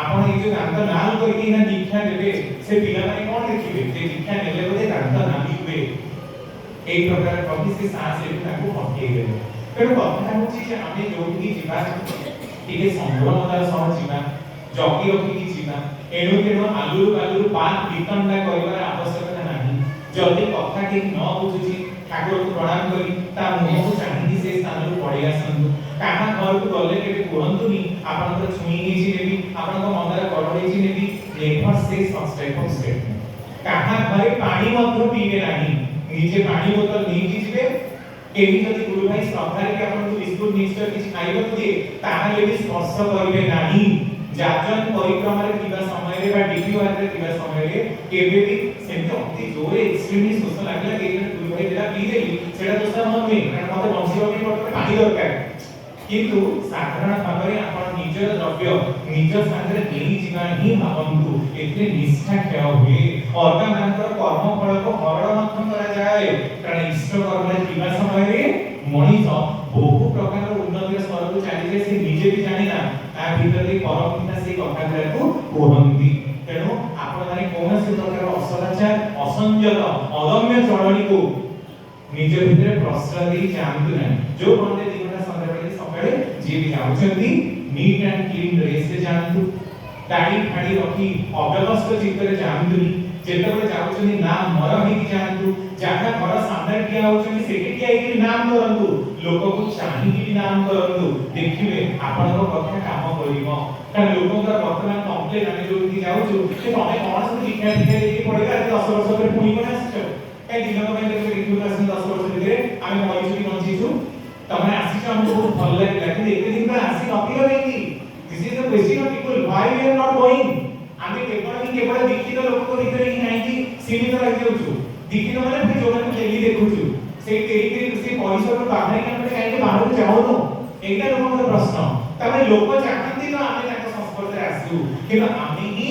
आपण ए जो दांत नाल करके ना दीक्षा देबे से पिला माने कोन देखिबे जे दीक्षा नेले बोले दांत नाली हुए एक प्रकार कभी से सांस ले ताको हटके देबे तेणु कथा होची जे आमे जोठी जीवा टिके संभ्रमतार सह जीवा जकी रखी जीवा एणु तेणु आलू आलू पात वितंडा करिवार आवश्यकता नाही जदि कथा के न बुझुची ठाकुर को प्रणाम करी ता मुह को चाहि से स्थान को पड़ी आसंतु काहा घर को गले के कहंतुनी आपन को छुई हिची नेबी आपन को मंदर कड़ हिची नेबी नेवर से सब्सक्राइब ऑफ स्टेटमेंट काहा घरे पानी मध्य पीबे नाही नीचे पानी बोतल नीची जिवे एही जदि गुरु भाई श्रद्धारे के आपन को बिस्कुट मिक्सचर किछ खाइबो दिए ताहाले भी स्पर्श करिवे नाही जाजन परिक्रमा रे किबा समय रे बा डीपीआर रे किबा समय रे केबे भी सेंतो अति जोरे एक्सट्रीमली सोशल लागला के गुरु भाई देला पी देली सेटा दोसा मन में कारण मते बंसी बके पटरे पानी दरकार किंतु साधारण भाबरे आपण निजर द्रव्य निज संगे देई जीवा ही भावंतु एते निष्ठा क्षय हुए अर्गा मानकर कर्म फल को हरण मत करा जाय कारण इष्ट कर्म रे किबा समय रे मनीष बहु प्रकार उन्नति स्तर को चली जे से निजे भी जानि ना ता भीतर रे परम पिता से कथा को कोहंती तेणु आपण माने कोनसे प्रकार असदाचार असंयत अदम्य चळणी को निज भीतर प्रश्रय दे जानतु ना जो बंदे दिनटा संध्याकाळी सकाळे जे भी जाउछंती नीट एंड क्लीन ड्रेस से जानतु दाढ़ी फाड़ी रखी अव्यवस्थित चित्तरे जानतुनी जेतबे जाउछनी नाम मर ही कि जानतु जाका घर सामने किया होछनी सेठी किया कि नाम करंतु लोक को चाहि कि नाम करंतु देखिबे आपण को कथा काम करिवो कारण लोक का वर्तमान कंप्लेन आमे जो कि जाउछु से तमे कोन सब लिखा लिखा देके पड़ेगा 10 वर्ष पर पुणी कोन आछो ए दिन को मैं देखो रिक्रूट आसन 10 वर्ष भितरे आमे मरिछु कि नचिछु तमे आसीछ हमको बहुत भल लागला कि एक दिन पर आसी नथिलो नेकी this is the question of people why we are not going आमे केवल दीक्षित लोक को भितर ही नाही कि सीमित रहि जाउछु दीक्षित माने फिर जो मैं डेली देखुछु से तेरी से परिसर को बाहर के हमरे काहे बाहर को जाओ नो एटा लोक को प्रश्न तमे लोक चाहंती न आमे ताको संस्पर्श रे आसु कि आमे ही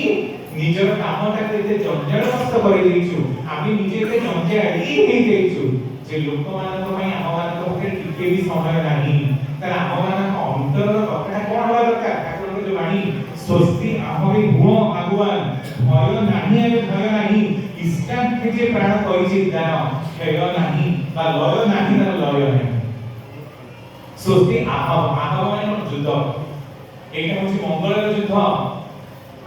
निजर कामटा करते जंजालग्रस्त करि देइछु आमे निजे के जंजाली हे देइछु जे लोक मान को पई हम मान को के टिके भी समय नाही तर हम मान को अंतर कथा कोन होबा दरकार ठाकुर के जो वाणी स्वस्ति आमरे गुण आगुवान भय नाही आबे भय नाही इष्टान के जे प्राण कहिछि दान क्षय नाही बा लय नाही तर लय नाही स्वस्ति आह माने युद्ध एटा होछि मंगलर युद्ध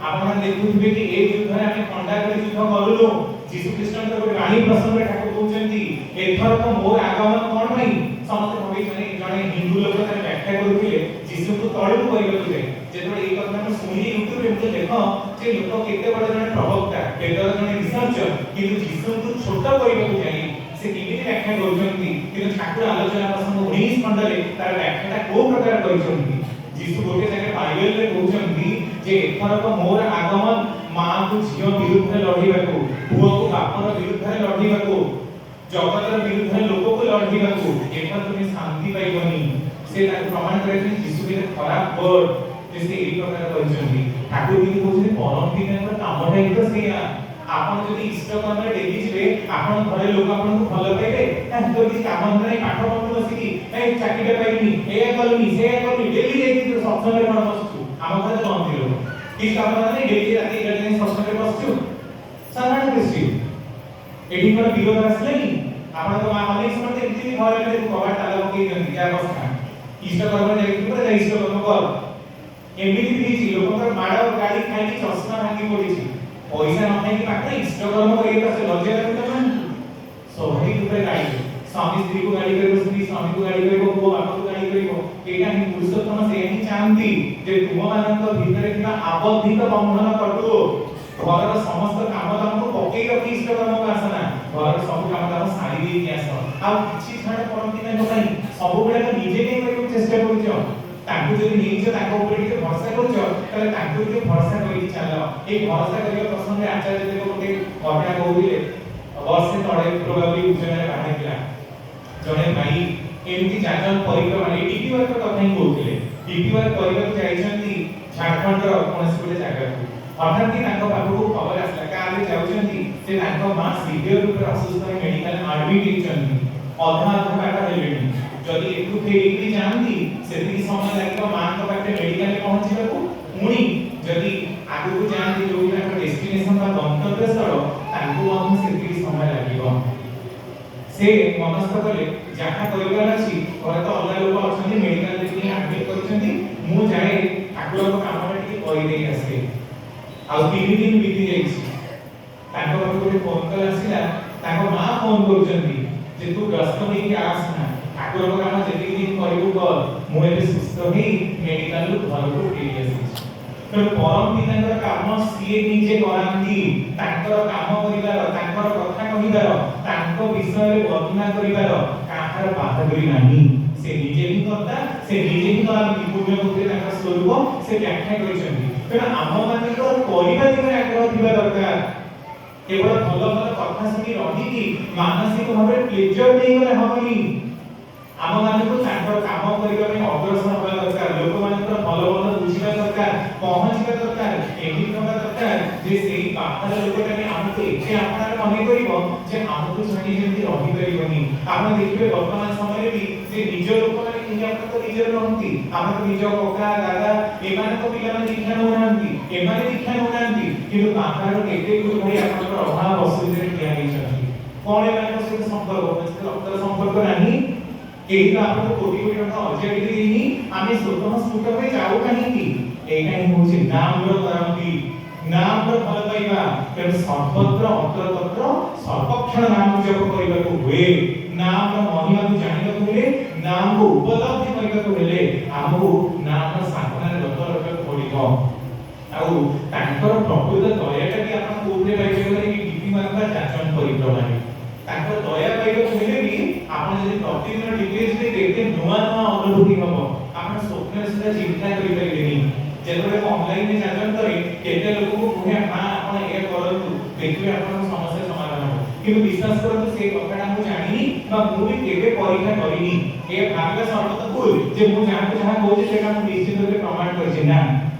आपण देखुथिबे कि ए युद्ध रे हम खंडा कर युद्ध करलु जीसु कृष्ण के वाणी प्रसंग रे ठाकुर कहउछंती एथर को मोर आगमन कोन भाई समस्त भाबी जने हिंदू लोक तार व्याख्या करूथिले जीसु को तळु करिबो जाय जेतबे ए कथा हम सुनी यूट्यूब रे मते देखो जे लोक केते बड़ जने प्रवक्ता केते जने रिसर्चर किंतु जीसु को छोट करिबो जाय से किमिति व्याख्या करूछंती किंतु ठाकुर आलोचना प्रसंग 19 खंड रे तार व्याख्याटा को प्रकार करिछंती जीसु गोटे जगह बाइबल रे कहउछंती जे एथर को मोर आगमन मां को झियो विरुद्ध लढिबाको पुओ को बापर विरुद्ध लढिबाको जगतर विरुद्ध लोक को लढिबाको एथर तुमे शांति पाइबनी से ताको प्रमाण करे जे जीसु के खराब वर्ड जैसे एक प्रकार कहउछंती ठाकुर भी कहउछंती परम पिता कामटा एक तो सेया आपण जदि इष्ट कर्म डेली जिवे आपण घरे लोक आपण को भल पाइबे ता तो कि काम करे पाठ पढु बसिकी ए चाकीटा पाइनी ए कलनी से कलनी डेली जेति सत्संग रे मन बसछु हम घरे तो अंति लोक कि काम करे डेली राती गले सत्संग रे बसछु साधारण दृष्टि एठी पर विरोध आसले नि आपण तो अनेक समय एमती घरे में कबाड़ ताला ପକେଇ ଦିଅନ୍ତି ଯେ ଅବସ୍ଥା ଇଷ୍ଟ କର୍ମ ଯାଇକି ପୁରା ଇଷ୍ଟ କର୍ମ କର ଏମିତି ହେଇଛି ଲୋକଙ୍କର ମାଡ଼ ଗାଳି ଖାଇକି ଚଷମା ଭାଙ୍ଗି ପଡ଼ିଛି ପଇସା ନ ଖାଇକି ପାଖରେ ଇଷ୍ଟ କର୍ମ କରିବାକୁ ଆସେ ଲଜ୍ଜା ଲାଗୁନି ତମମାନଙ୍କୁ ସ୍ୱାଭାବିକ ରୂପେ ଗାଳି ସ୍ୱାମୀ ସ୍ତ୍ରୀକୁ ଗାଳି କରିବ ସ୍ତ୍ରୀ ସ୍ୱାମୀକୁ ଗାଳି କରିବ ପୁଅ ବାପାକୁ ଗାଳି କରିବ ଏଇଟା ହିଁ ପୁରୁଷୋତ୍ତମ ସେ ହିଁ ଚାହାନ୍ତି ଯେ ତୁମମାନଙ୍କ ଭିତରେ ଥିବା ଆବଦ୍ଧିତ ବନ୍ଧନ କଟୁ ଘରର ସମସ୍ତ କାମ ଦାମକୁ ପକେଇ ରଖି ଇଷ୍ଟ କର୍ମକୁ ଆସ ନା ଘରର ସବୁ କାମ ଦାମ ସାରି ଦେଇକି ଆସ ଆଉ କିଛି ଛାଡ଼ ପରନ୍ତି ନାହିଁ ପାଇଁ ସବୁବେଳେ ତ ନିଜେ ହିଁ କରିବାକୁ ଚେଷ୍ଟା କରୁଛ ତାଙ୍କୁ ଯଦି ନେଇଛ ତାଙ୍କ ଉପରେ ଟିକେ ଭରସା କରୁଛ ତାହେଲେ ତାଙ୍କୁ ଟିକେ ଭରସା କରିକି ଚାଲ ଏଇ ଭରସା କରିବା ପ୍ରସଙ୍ଗରେ ଆଚାର୍ଯ୍ୟ ଦେବ ଗୋଟେ ଘଟଣା କହୁଥିଲେ ବର୍ଷେ ତଳେ ପ୍ରୋବାବଲି ଉଚ୍ଚନାରେ ବାହାରିଥିଲା ଜଣେ ଭାଇ ଏମିତି ଯାଜନ ପରିକ୍ରମା ଡିପି ୱାର୍କ କଥା ହିଁ କହୁଥିଲେ ଡିପି ୱାର୍କ କରିବାକୁ ଯାଇଛନ୍ତି ଝାଡ଼ଖଣ୍ଡର କୌଣସି ଗୋଟେ ଜାଗାକୁ ହଠାତ୍ କି ତାଙ୍କ ପାଖକୁ ଖବର ଆସିଲା କାରରେ ଯାଉଛନ୍ତି ଯେ ତାଙ୍କ ମା ସିଭିୟର ରୂପରେ ଅସୁସ୍ଥ ହୋଇ ମେଡିକାଲ ଆଡମିଟ୍ ହେଇଛନ୍ତି ଅଧା ବାଟ ହେଲେଣି ଯଦି ଏଠୁ ଫେରିକି ଯାଆନ୍ତି ସେତିକି ସମୟ ଲାଗିବ ମାଙ୍କ ପାଖରେ ମେଡିକାଲରେ ପହଞ୍ଚିବାକୁ ପୁଣି ଯଦି ଆଗକୁ ଯାଆନ୍ତି ଯୋଉ ତାଙ୍କ ଡେଷ୍ଟିନେସନ ବା ଗନ୍ତବ୍ୟ ସ୍ଥଳ ତାଙ୍କୁ ମଧ୍ୟ ସେତିକି ସମୟ ଲାଗିବ ସେ ମନସ୍ଥ କଲେ ଯାହା କରିବାର ଅଛି ଘରେ ତ ଅଲଗା ଲୋକ ଅଛନ୍ତି ମେଡିକାଲରେ ଟିକେ ଆଡମିଟ୍ କରିଛନ୍ତି ମୁଁ ଯାଏ ଠାକୁରଙ୍କ କାମଟା ଟିକେ କରିଦେଇ ଆସେ ଆଉ 3 ଦିନ ବିତି ଯାଇଛି ତାଙ୍କ ପାଖକୁ ଗୋଟେ ଫୋନ କଲ୍ ଆସିଲା ତାଙ୍କ ମା ଫୋନ କରୁଛନ୍ତି ଯେ ତୁ ବ୍ୟସ୍ତ ହେଇକି ଆସ ନା ଠାକୁରଙ୍କ କାମ ଯେତିକି ଦିନ କରିବୁ କର ମୁଁ ଏବେ ସୁସ୍ଥ ହେଇ ମେଡିକାଲରୁ ଘରକୁ ଫେରି ଆସିଛି ତେଣୁ ପରମ ପିତାଙ୍କର କାମ ସିଏ ନିଜେ କରାନ୍ତି ତାଙ୍କର କାମ କରିବାର ତାଙ୍କର କଥା କହିବାର ତାଙ୍କ ବିଷୟରେ ବର୍ଣ୍ଣନା କରିବାର କାହାର ବାହାଦୁରୀ ନାହିଁ ସେ ନିଜେ ହିଁ କର୍ତ୍ତା ସେ ନିଜେ ହିଁ କରନ୍ତି ପୂର୍ଣ୍ଣ ଭକ୍ତିରେ ତାଙ୍କର ସ୍ୱରୂପ ସେ ବ୍ୟାଖ୍ୟା କରିଛନ୍ତି ତେଣୁ ଆମମାନଙ୍କର କରିବା ଦିଗରେ ଆଗ୍ରହ ଥିବା ଦରକାର କେବଳ ଭଲ ଭଲ କଥା ଶୁଣି ରହିକି ମାନସିକ ଭାବରେ ପ୍ଲେଜର ନେଇଗଲେ ହବନି ଆମମାନଙ୍କୁ ତାଙ୍କର କାମ କରିବା ପାଇଁ ଅଗ୍ରସର ହେବା ଦରକାର ଲୋକମାନଙ୍କର ଭଲ ଭଲ ବୁଝିବା ଦରକାର ପହଞ୍ଚିବା ଦରକାର ଏମିତି ହେବା ଦରକାର ଯେ ସେଇ ବାହାର ଲୋକଟା ଆମକୁ ଏତେ ଆପଣାର ମନେ କରିବ ଯେ ଆମକୁ ଛାଡ଼ି ଯେମିତି ରହିପାରିବନି ଆପଣ ଦେଖିବେ ବର୍ତ୍ତମାନ ସମୟରେ ବି ସେ ନିଜ ଲୋକମାନେ କେହି ଆପଣଙ୍କ ନିଜର ରହନ୍ତି ଆମର ନିଜ କକା ଦାଦା ଏମାନଙ୍କ ପିଲାମାନେ ଦୀକ୍ଷା ନେଉନାହାନ୍ତି ଏମାନେ ଦୀକ୍ଷା ନେଉନାହାନ୍ତି କିନ୍ତୁ ବାହାର କେତେ ଗୁରୁ ଭାଇ ଆପଣଙ୍କର ଅଭାବ ଅସୁବିଧାରେ ଠିଆ ହେଇଛନ୍ତି କଣ ଏମାନଙ୍କ ସହିତ ସମ୍ପର୍କ ରକ୍ତର ସମ୍ପର୍କ ନାହିଁ केही तो आपको कोटी कोटी टका ऑब्जेक्ट देनी आम्ही स्वतः स्कूटर पे जाऊ काहींकी एका ହିଁ होଉଛି नामର କରନ୍ତି नामର ଭଲ ପାଇବା ତେଣୁ ସର୍ବତ୍ର ଅନ୍ତରତତ୍ର ସର୍ବକ୍ଷଣ ନାମ ଜପ କରିବାକୁ ହୁଏ ନାମର ମହିମାକୁ ଜାଣିବାକୁ ହେଲେ ନାମକୁ ଉପଲବ୍ଧି କରିବାକୁ ହେଲେ ଆମକୁ ନାମର ସାଧନାରେ ରତ ରହିବାକୁ ପଡ଼ିବ ଆଉ ତାଙ୍କର ପ୍ରକୃତ ଦୟାଟା ବି ଆପଣ କୋଉଥିରେ ପାଇବେ ବୋଲି ଡିପି ମାର୍କା ଯାଚନ ପରିକ୍ରମାରେ ତାଙ୍କ ଦୟା ପାଇବାକୁ ହେଲେ ବି ଆପଣ ଯଦି ପ୍ରତିଦିନ ଡିଗ୍ରୀରେ କେତେ ନୂଆ ନୂଆ ଅନୁଭୂତି ହବ ଆପଣ ସ୍ୱପ୍ନରେ ସୁଦ୍ଧା ଚିନ୍ତା କରିପାରିବେନି ଯେତେବେଳେ ଅନଲାଇନରେ ଯାଚନ କରେ କେତେ ଲୋକଙ୍କୁ କୁହେ ମା ଆପଣ ଏ କରନ୍ତୁ ଦେଖିବେ ଆପଣଙ୍କ ସମସ୍ୟା ସମାଧାନ ହେବ କିନ୍ତୁ ବିଶ୍ୱାସ କରନ୍ତୁ ସେ କଥାଟା ମୁଁ ଜାଣିନି ବା ମୁଁ ବି କେବେ ପରୀକ୍ଷା କରିନି ଏ ଭାବିବା ସର୍ବତ ଭୁଲ ଯେ ମୁଁ ଯାହାକୁ ଯାହା କହୁଛି ସେଟା ମୁଁ ନିଶ୍ଚିତ ରୂପେ ପ୍ରମାଣ କରିଛି ନା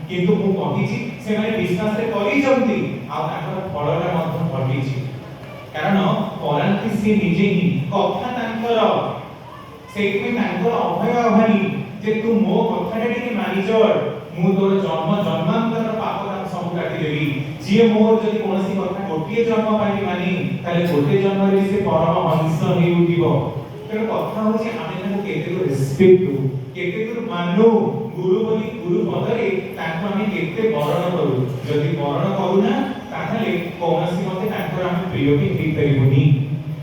କିନ୍ତୁ ମୁଁ କହିଛି ସେମାନେ ବିଶ୍ୱାସରେ କରିଛନ୍ତି ଆଉ ତାଙ୍କର ଫଳଟା ମଧ୍ୟ ଘଟିଛି କାରଣ ପରାନ୍ତି ସେ ନିଜେ ହିଁ କଥା ତାଙ୍କର ସେଇଥିପାଇଁ ତାଙ୍କର ଅଭୟ ଅଭାନୀ ଯେ ତୁ ମୋ କଥାଟା ଟିକେ ମାନି ଚଳ ମୁଁ ତୋର ଜନ୍ମାନ୍ତର ପାପ ସବୁ କାଟିଦେବି ଯିଏ ମୋର ଯଦି କୌଣସି କଥା ଗୋଟିଏ ଜନ୍ମ ପାଇଁ ମାନି ତାହେଲେ ଗୋଟେ ଜନ୍ମରେ ସେ ପରମ ହଂସ ହେଇ ଉଠିବ ତେଣୁ କଥା ହଉଛି ଆମେ ତାଙ୍କୁ କେତେ ଦୂର ରେସ୍ପେକ୍ଟ ଦଉ କେତେ ଦୂର ମାନୁ ଗୁରୁ ବୋଲି ଗୁରୁ ପଦରେ ତାଙ୍କୁ ଆମେ କେତେ ବରଣ କରୁ ଯଦି ବରଣ କରୁନା ତାହେଲେ କୌଣସି ମତେ ତାଙ୍କର ଆମେ ପ୍ରିୟ ବି ହେଇପାରିବୁନି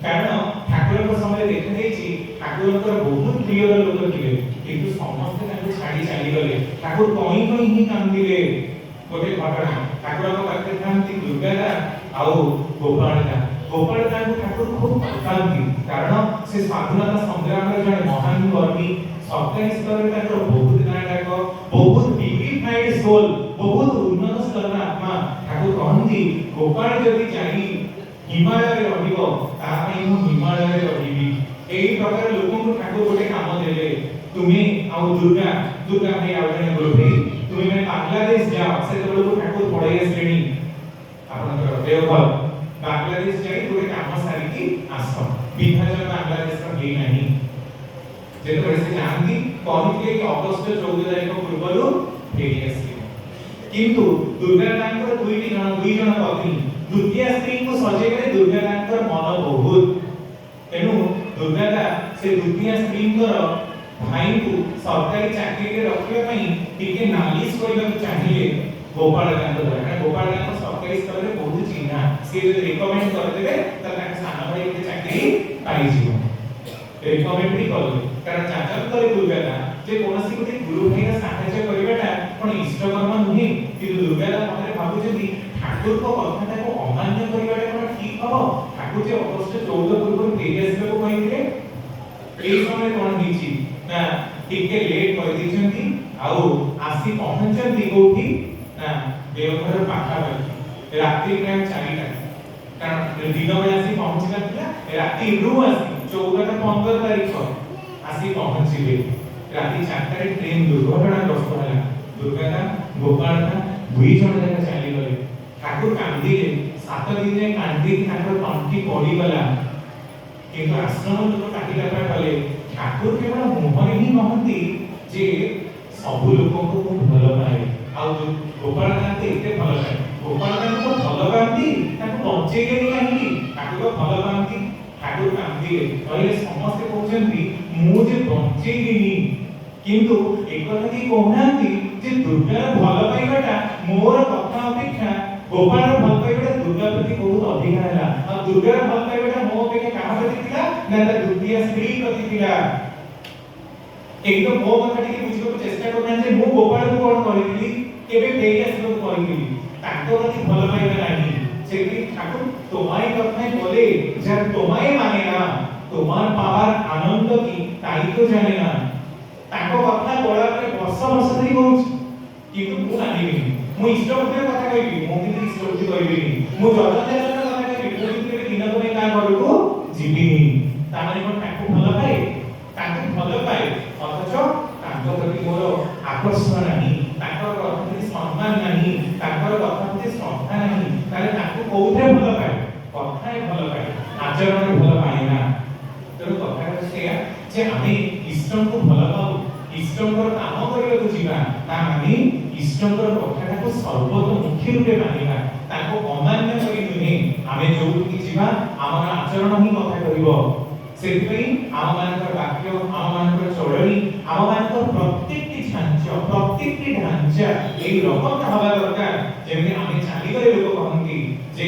କାରଣ ଠାକୁରଙ୍କ ସମୟରେ ଦେଖାଯାଇଛି ଠାକୁରଙ୍କର ବହୁତ ପ୍ରିୟ ଲୋକ ଥିଲେ କିନ୍ତୁ ସମସ୍ତେ ତାଙ୍କୁ ଛାଡ଼ି ଚାଲିଗଲେ ଠାକୁର କଇଁ କଇଁ ହିଁ କାନ୍ଦିଲେ ଗୋଟେ ଘଟଣା ଠାକୁରଙ୍କ ପାଖରେ ଥାନ୍ତି ଦୁର୍ଗାଦା ଆଉ ଗୋପାଳଦା ଗୋପାଳଦାଙ୍କୁ ଠାକୁର ଖୁବ ଭଲ ପାଆନ୍ତି କାରଣ ସେ ସ୍ୱାଧୀନତା ସଂଗ୍ରାମରେ ଜଣେ ମହାନ କର୍ମୀ ସରକାରୀ ସ୍ତରରେ ତାଙ୍କର ବହୁତ ନାଁ ଡାକ ବହୁତ ଡିଗ୍ନିଫାଇଡ ସୋଲ ବହୁତ ଉନ୍ନତ ସ୍ତରର ଆତ୍ମା ଠାକୁର କହନ୍ତି ଗୋପାଳ ଯଦି ଯାଇ ହିମାଳୟରେ ରହିବ ତା ପାଇଁ ମୁଁ ହିମାଳୟରେ ରହିବି ଏହି ପ୍ରକାର ଲୋକଙ୍କୁ ଠାକୁର ଗୋଟେ କାମ ଦେଲେ ତୁମେ ଆଉ ଦୁର୍ଗା ଭାଇ ଆଉ ଜଣେ ଗ୍ରୁପ ତୁମେ ମାନେ ବାଂଲାଦେଶ ଯାଅ ସେତେବେଳକୁ ଠାକୁର ପଳେଇ ଆସିଲେଣି ଆପଣଙ୍କର ଦେଓଘର ବାଂଲାଦେଶ ଯାଇ ଗୋଟେ କାମ ସାରିକି ଆସ ବିଭାଜନ ବାଂଲାଦେଶର ହେଇ ନାହିଁ ଯେତେବେଳେ ସେ ଯାଆନ୍ତି କହିଥିଲେ କି ଅଗଷ୍ଟ 14 ତାରିଖ ପୂର୍ବରୁ ଫେରି ଆସିବେ କିନ୍ତୁ ଦୁର୍ଗାଦାଙ୍କର ଦୁଇ ଜଣ ପତ୍ନୀ ଦ୍ୱିତୀୟ ସ୍ତ୍ରୀଙ୍କୁ ସଜେଇବାରେ ଦୁର୍ଗାଦାଙ୍କର ମନ ବହୁତ ତେଣୁ दुर्गादा से दुतिया स्त्रींकर भाई को सरकारी चाकरी रे रखिया पई टिके नालिश करबा चाहिए गोपालकांत द्वारा गोपालकांत सरकारी स्तर रे बहुत चिन्हा से जे रिकमेंड कर देबे त ताके साना भाई के चाकरी पाई जीव रिकमेंड भी कर कारण चाचा करे दुर्गादा जे कोनसी गोटे गुरु भाईरा साहाय्य करबाटा कोन इष्टकर्म नुहे कि दुर्गादा मते भाबुछथि ठाकुर को कथाटा को अमान्य करबाटा कोन ठीक हबो ठाकुर जे अगस्त 14 पूर्व फेरी आसबे को कहिथिले एई समय कोन हिची ना टिके लेट कर दिछंती आउ आसी पहुंचंती कोठी ना देवघर पाखा पर रात्रि टाइम 4टा कारण दिन बेला आसी पहुंचला थिला रात्रि रु आसी 14 टा 15 तारिख आसी पहुंचिले रात्रि 4टा रे ट्रेन दुर्घटनाग्रस्त होला दुर्गादा गोपालदा दुई जण जाक चली गले ठाकुर कांदिले 7 दिन रे कांदी ठाकुर तंठी पड़ी गला किंतु आश्रम लोक काटिला पर गले ठाकुर केवल मुहरे ही कहती जे सब लोक को भल पाए आ गोपालकांत एते भल पाए गोपालकांत को भल पाती ताको बंचे के नहीं ठाकुर भल पाती ठाकुर कांदी कहले समस्त कहउछंती मु जे बंचे गेनी किंतु एक कथा की कहनांती जे दुर्गा भल पाइबाटा मोर कथा अपेक्षा गोपाल भल पाइबाटा दुर्गा प्रति बहुत अधिकार हैला आ दुर्गा भल पाइबाटा मो अपेक्षा कहा प्रति थिला ना ता द्वितीय स्त्री प्रति थिला एकदम मो कथा टिके बुझिबो चेष्टा करना जे मु गोपाल को कोन करितली केबे फेरी आसबो करितली ताको प्रति भल पाइबा नाही सेति ठाकुर तुम्हारी कथा बोले जब तुम्हारे माने ना तुम्हार पावर आनंद की ताई तो जाने ना ताको कथा बोला पर वर्ष वर्ष धरि कहूछ किंतु मु मानिबी मु इष्टपतिर कथा कहबी मु किंतु इष्टपति कहबी मु जगन्नाथ कथा कहबी मु किंतु दिन को का घरको जीविनी तामाने कोन ताको भल पाए ताको भल पाए अथच ताको प्रति मोर आकर्षण नाही ताको कथा प्रति सम्मान नाही ताको कथा प्रति श्रद्धा नाही ताले ताको कोउथे भल पाए कथाए भल पाए आचरण भल पाए ना तेणु कथा सेया जे आमे इष्टम को भल पाऊ इष्टम को काम करिया को जीवा ता माने इष्टम को कथाटा को सर्वतो मुख्य रूपे मानिबा ताको अमान्य करि नुहे आमे जो कि जीवा आमर आचरण ही कथा करिवो सेति आम मानकर वाक्य आम मानकर चळणी आम मानकर प्रत्येकटी ढांचा प्रत्येकटी ढांचा एई रकम हवा दरकार जेमे आमे चाली गरे लोक कहंती जे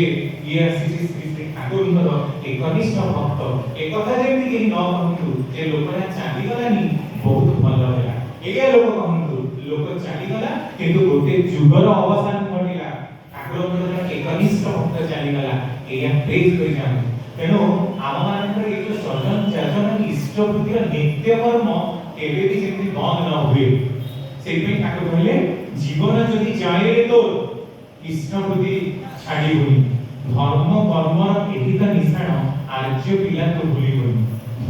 ये आसीसी श्री श्री ठाकुरଙ୍କର एकनिष्ठ भक्त एक कथा जेमि कि न कहंतु जे लोकना चाली गलानी बहुत भल होला एया लोक कहंतु लोक चाली गला किंतु गोटे जुगर अवसान घटिला ठाकुरଙ୍କର एकनिष्ठ भक्त चाली गला एया प्रेज करि जान तेनो आम मानकर ए जो सजन जाजन इष्ट बुद्धिर नित्य कर्म केबे भी जेमि बंद न हुए सेहि ठाकुर कहले जीवन जदि जाए तो इष्ट बुद्धि छाडी होई धर्म कर्मर एहिता निशान आर्य पिला तो भूली गई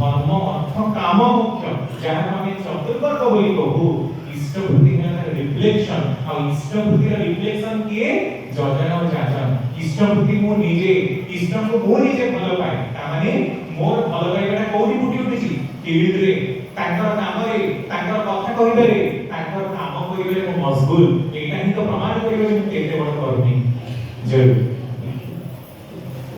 धर्म अर्थ काम मुख्य जहाँ हमें चतुर्वर्ग बोली कहू इष्ट बुद्धि रिफ्लेक्शन और इष्ट बुद्धि रिफ्लेक्शन किए जजन और जाजन इष्ट बुद्धि मो निजे इष्ट को मो निजे भल पाए ता माने मोर भल पाइबाटा कोठी फुटी उठिछि फील्ड रे ताकर काम रे ताकर कथा कहिबे रे ताकर काम करिबे मो मशगुल एटा ही तो प्रमाण करिबे जे केते बड़ करनी जरूर